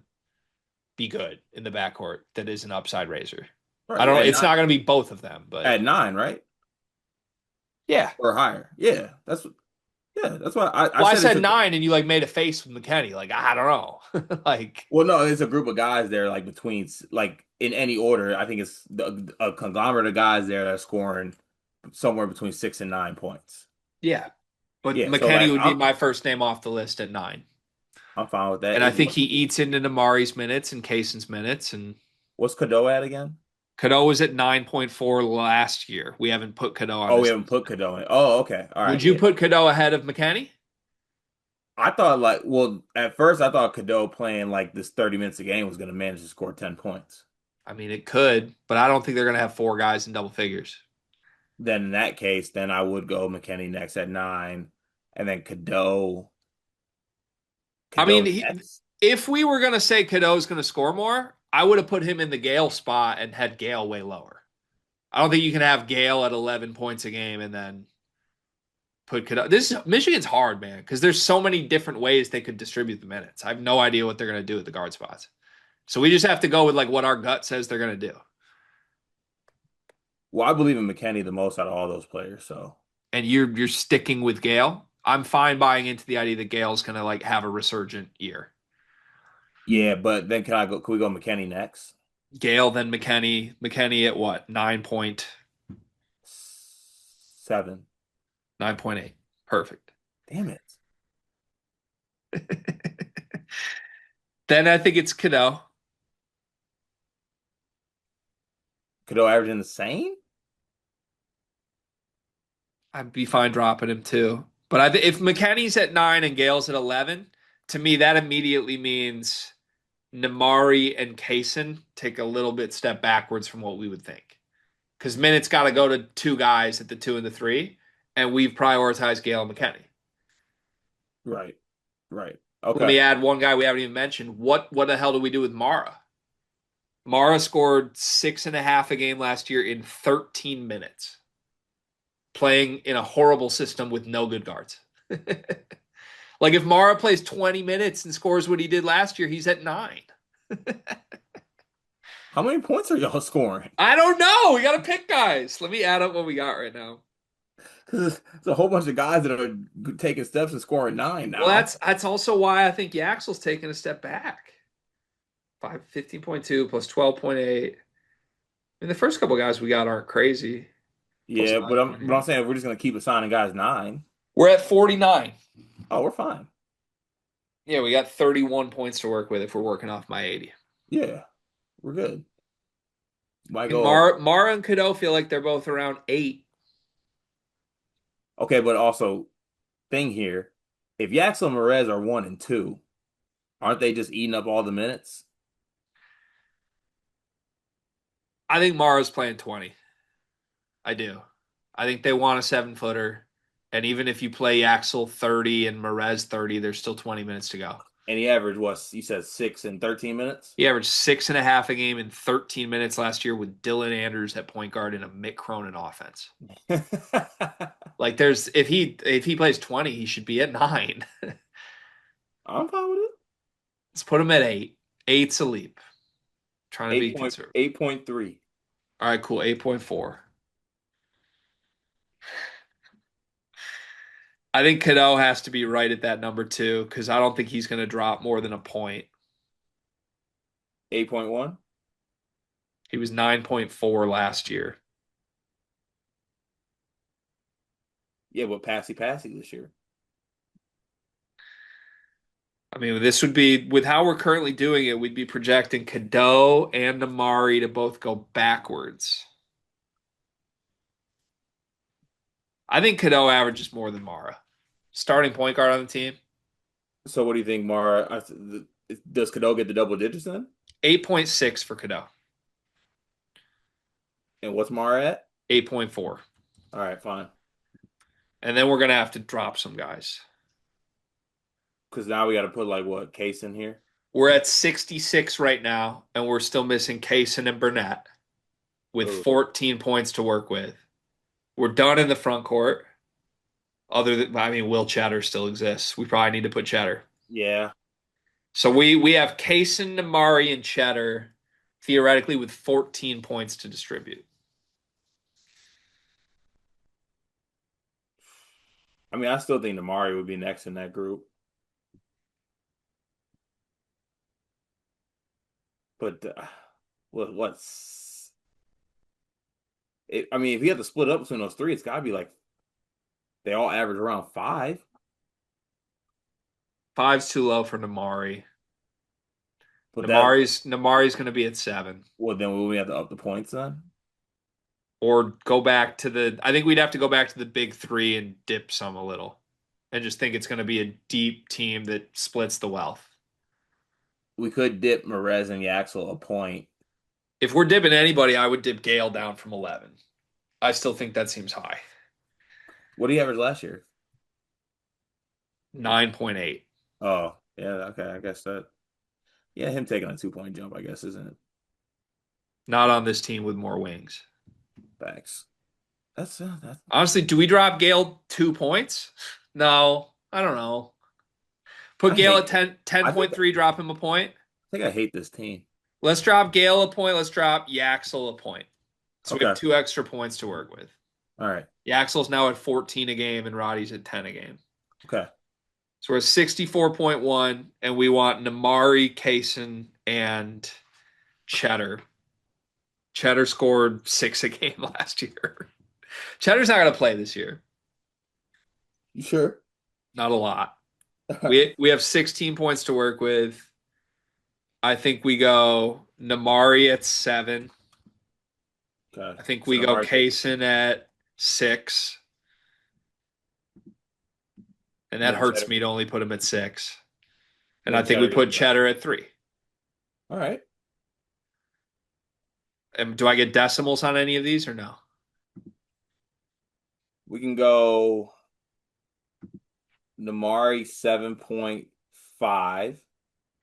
A: be good in the backcourt that is an upside raiser. I
B: right
A: don't.
B: at
A: It's
B: nine,
A: not going to be both of them, but
B: at nine, right
A: yeah.
B: or higher. Yeah, that's why I
A: Well, I
B: said it's
A: said
B: a.
A: 9, and you like made a face with McKenny. Like I don't know. Like
B: Well, no, it's a group of guys there, like like in any order. I think it's a conglomerate of guys there that are scoring somewhere between 6 and 9 points.
A: yeah, but
B: Yeah, so
A: McKenny
B: like
A: would be my first name off the list at 9,
B: I'm fine with that.
A: and I think he eats into Namari's minutes and Kaysen's minutes, and
B: What's Cadeau at again?
A: Cadeau was at 9.4 last year. We haven't put Cadeau on
B: Oh, we
A: this
B: haven't
A: list.
B: put Cadeau in. Oh, okay, all right,
A: Would you
B: yeah.
A: put Cadeau ahead of McKenny?
B: I thought like, well, at first I thought Cadeau playing like this 30 minutes a game was going to manage to score 10 points.
A: I mean, it could, but I don't think they're going to have 4 guys in double figures.
B: Then in that case, then I would go McKinney next at 9, and then
A: I mean,
B: Cadeau next.
A: if we were going to say Cadeau's going to score more, I would have put him in the Gale spot and had Gale way lower. I don't think you can have Gale at 11 points a game and then put Cadeau. This Michigan's hard, man, because there's so many different ways they could distribute the minutes. I have no idea what they're going to do at the guard spots. So we just have to go with like what our gut says they're going to do.
B: Well, I believe in McKinney the most out of all those players. So
A: And you're sticking with Gale. I'm fine buying into the idea that Gale's going to like have a resurgent year.
B: yeah, but then can I go? Can we go McKinney next?
A: Gale, then McKenny. McKenny at what?
B: 7.
A: 9.8. Perfect.
B: Damn it.
A: Then I think it's Cadeau.
B: Cadeau averaging the same?
A: I'd be fine dropping him too. But if McKenny's at 9 and Gale's at 11, to me that immediately means Namari and Kaysen take a little bit step backwards from what we would think. Because minutes got to go to 2 guys at the 2 and the 3, and we've prioritized Gale and McKenny.
B: Right. Right.
A: Let
B: Okay.
A: me add one guy we haven't even mentioned. What the hell do we do with Mara? Mara scored 6.5 a game last year in 13 minutes, playing in a horrible system with no good guards. Like if Mara plays 20 minutes and scores what he did last year, he's at 9.
B: How many points are y'all scoring?
A: I don't know. We got to pick guys. Let me add up what we got right now.
B: Because it's a whole bunch of guys that are taking steps and scoring 9
A: Well,
B: now.
A: that's also why I think Yaxel's taking a step back. 15.2 plus 12.8. I mean, the first couple guys we got aren't crazy. Plus
B: Yeah, but I'm
A: 9.8.
B: saying we're just gonna keep assigning guys 9.
A: We're at 49.
B: Oh, we're fine.
A: Yeah, we got 31 points to work with if we're working off my 80.
B: Yeah, we're good. Might
A: And
B: go.
A: Mara and Cadeau feel like they're both around 8.
B: Okay, but also thing here, if Yaxel and Perez are 1 and 2, aren't they just eating up all the minutes?
A: I think Mara's playing 20. I do. I think they want a 7-footer. And even if you play Axel 30 and Merez 30, there's still 20 minutes to go.
B: And he averaged what you said 6 and 13 minutes.
A: He averaged 6.5 a game in 13 minutes last year with Dylan Andrews at point guard and a Mick Cronin offense. Like there's if he plays 20, he should be at 9.
B: I'm fine with it.
A: Let's put him at 8. Eight's a leap. Trying to be
B: Eight point
A: conservative.
B: 8.3.
A: All right, cool. 8.4. I think Cadeau has to be right at that number 2 because I don't think he's going to drop more than a point.
B: 8.1.
A: He was 9.4 last year.
B: Yeah, but passy this year.
A: I mean, this would be with how we're currently doing it, we'd be projecting Cadeau and Amari to both go backwards. I think Cadeau averages more than Mara. Starting point guard on the team.
B: So what do you think, Mara? Does Cado get the double digits then?
A: 8.6 for Cadeau.
B: And what's Mara at?
A: 8.4.
B: All right, fine.
A: And then we're gonna have to drop some guys.
B: Because now we got to put like what case in here.
A: We're at 66 right now, and we're still missing Kaysen and Burnett with
B: Oh,
A: 14 points to work with. We're done in the front court. Other than, I mean, Will Cheddar still exists. We probably need to put Cheddar.
B: yeah.
A: So we have Kaysen, Namari, and Cheddar theoretically with 14 points to distribute.
B: I mean, I still think Namari would be next in that group. But what's it? I mean, if you have to split up between those three, it's got to be like they all average around five.
A: Five's too low for Namari.
B: But that,
A: Namari's going to be at 7.
B: well, then will we have to up the points then?
A: Or go back to the. I think we'd have to go back to the big three and dip some a little, and just think it's going to be a deep team that splits the wealth.
B: We could dip Merez and Yaxel a point.
A: If we're dipping anybody, I would dip Gale down from 11. I still think that seems high.
B: What do you average last year?
A: 9.8.
B: Oh, yeah, okay, I guess that. Yeah, him taking a 2 point jump, I guess, isn't
A: Not on this team with more wings.
B: facts. That's.
A: Honestly, do we drop Gale 2 points? No, I don't know. Put
B: I
A: Gale
B: hate.
A: at 10,
B: I think. I
A: 10.3, drop him a point.
B: think I hate this team.
A: Let's drop Gale a point. Let's drop Yaxel a point. So we have
B: Okay.
A: 2 extra points to work with.
B: All right.
A: Yaxel's now at 14 a game and Roddy's at 10 a game.
B: Okay.
A: So we're at 64.1, and we want Namari, Kaysen, and Cheddar. Cheddar scored 6 a game last year. Cheddar's not going to play this year.
B: You sure?
A: Not a lot.
B: All right.
A: We have 16 points to work with. I think we go Namari at 7.
B: Okay.
A: I think
B: So
A: we go
B: Amari takes
A: Kaysen at 6. And that
B: then
A: hurts
B: Cheddar.
A: me to only put him at 6. And I
B: Then
A: think we
B: Cheddar
A: put
B: gets 7.
A: Cheddar at 3.
B: All right.
A: And do I get decimals on any of these or no?
B: We can go Namari 7.5.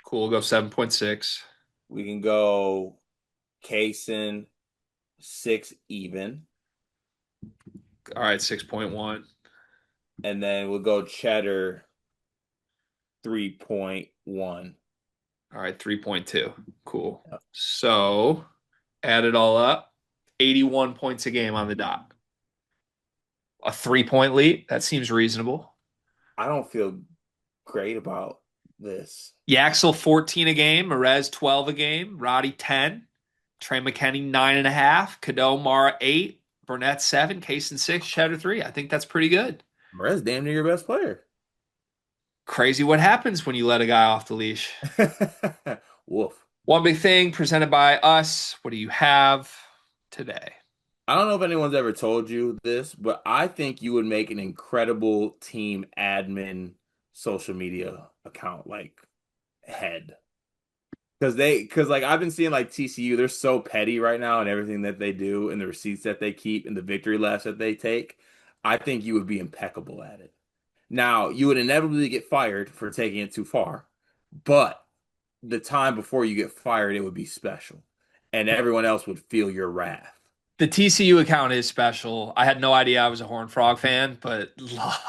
A: Cool, we'll go 7.6.
B: We can go Kaysen 6 even.
A: All right, 6.1.
B: And then we'll go Cheddar 3.1.
A: All right, 3.2. Cool. So add it all up, 81 points a game on the dot. A 3 point lead, that seems reasonable.
B: I don't feel great about this.
A: Yaxel 14 a game, Merez 12 a game, Roddy 10, Trey McKenney 9.5, Cadeau Mara 8, Burnett 7, Kaysen 6, Cheddar 3. I think that's pretty good.
B: Marez damn near your best player.
A: Crazy what happens when you let a guy off the leash.
B: Woof.
A: One big thing presented by us. What do you have today?
B: I don't know if anyone's ever told you this, but I think you would make an incredible team admin social media account like head. Because like I've been seeing like TCU, they're so petty right now and everything that they do and the receipts that they keep and the victory laps that they take. I think you would be impeccable at it. Now, you would inevitably get fired for taking it too far, but the time before you get fired, it would be special, and everyone else would feel your wrath.
A: The TCU account is special. I had no idea I was a Horned Frog fan, but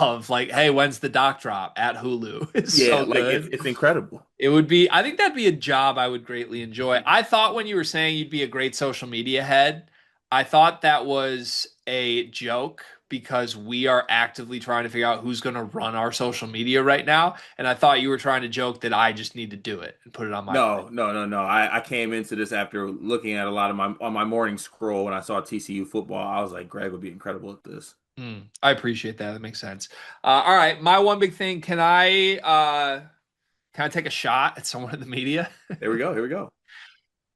A: love like, hey, when's the doc drop at Hulu? It's
B: Yeah,
A: so
B: like it's
A: good.
B: it's incredible.
A: It would be, I think that'd be a job I would greatly enjoy. I thought when you were saying you'd be a great social media head, I thought that was a joke because we are actively trying to figure out who's going to run our social media right now. And I thought you were trying to joke that I just need to do it and put it on my plate.
B: No, no, no, no. I came into this after looking at a lot of my on my morning scroll when I saw TCU football. I was like, Greg would be incredible at this.
A: I appreciate that. That makes sense. All right, my one big thing. Can I take a shot at someone in the media?
B: There we go. Here we go.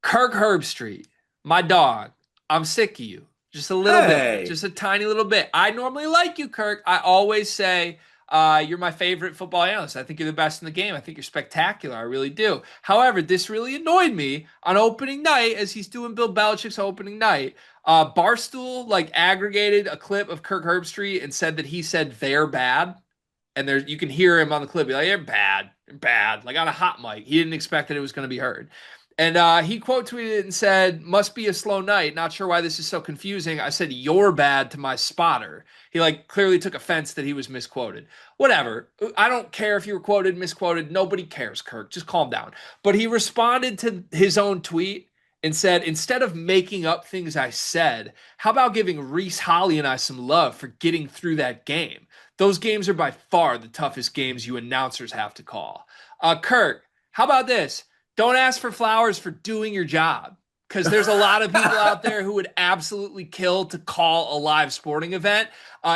A: Kirk Herbstreit, my dog. I'm sick of you. Just a little bit,
B: Hey,
A: just a tiny little bit. I normally like you, Kirk. I always say You're my favorite football analyst. I think you're the best in the game. I think you're spectacular. I really do. However, this really annoyed me on opening night as he's doing Bill Belichick's opening night. Barstool like aggregated a clip of Kirk Herbstreit and said that he said they're bad, and there you can hear him on the clip be like, "You're bad, you're bad," like on a hot mic. He didn't expect that it was going to be heard. And he quote tweeted it and said, "Must be a slow night. Not sure why this is so confusing. I said you're bad to my spotter." He like clearly took offense that he was misquoted. Whatever. I don't care if you were quoted, misquoted. Nobody cares, Kirk. Just calm down. But he responded to his own tweet and said, instead of making up things I said, how about giving Reese Holly and I some love for getting through that game? Those games are by far the toughest games you announcers have to call. Kirk, how about this? Don't ask for flowers for doing your job, because there's a lot of people out there who would absolutely kill to call a live sporting event.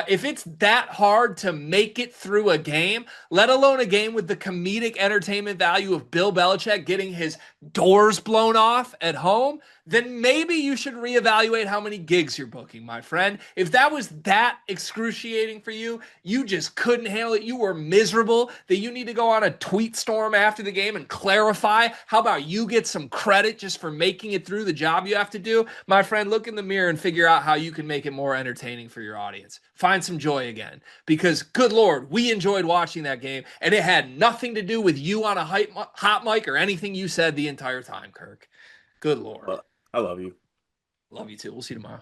A: If it's that hard to make it through a game, let alone a game with the comedic entertainment value of Bill Belichick getting his doors blown off at home, then maybe you should reevaluate how many gigs you're booking, my friend. If that was that excruciating for you, you just couldn't handle it, you were miserable, that you need to go on a tweet storm after the game and clarify, how about you get some credit just for making it through the job you have to do? My friend, look in the mirror and figure out how you can make it more entertaining for your audience. Find some joy again. Because, good Lord, we enjoyed watching that game, and it had nothing to do with you on a hot mic or anything you said the entire time, Kirk. Good Lord.
B: Well, I love you.
A: Love you too. We'll see you tomorrow.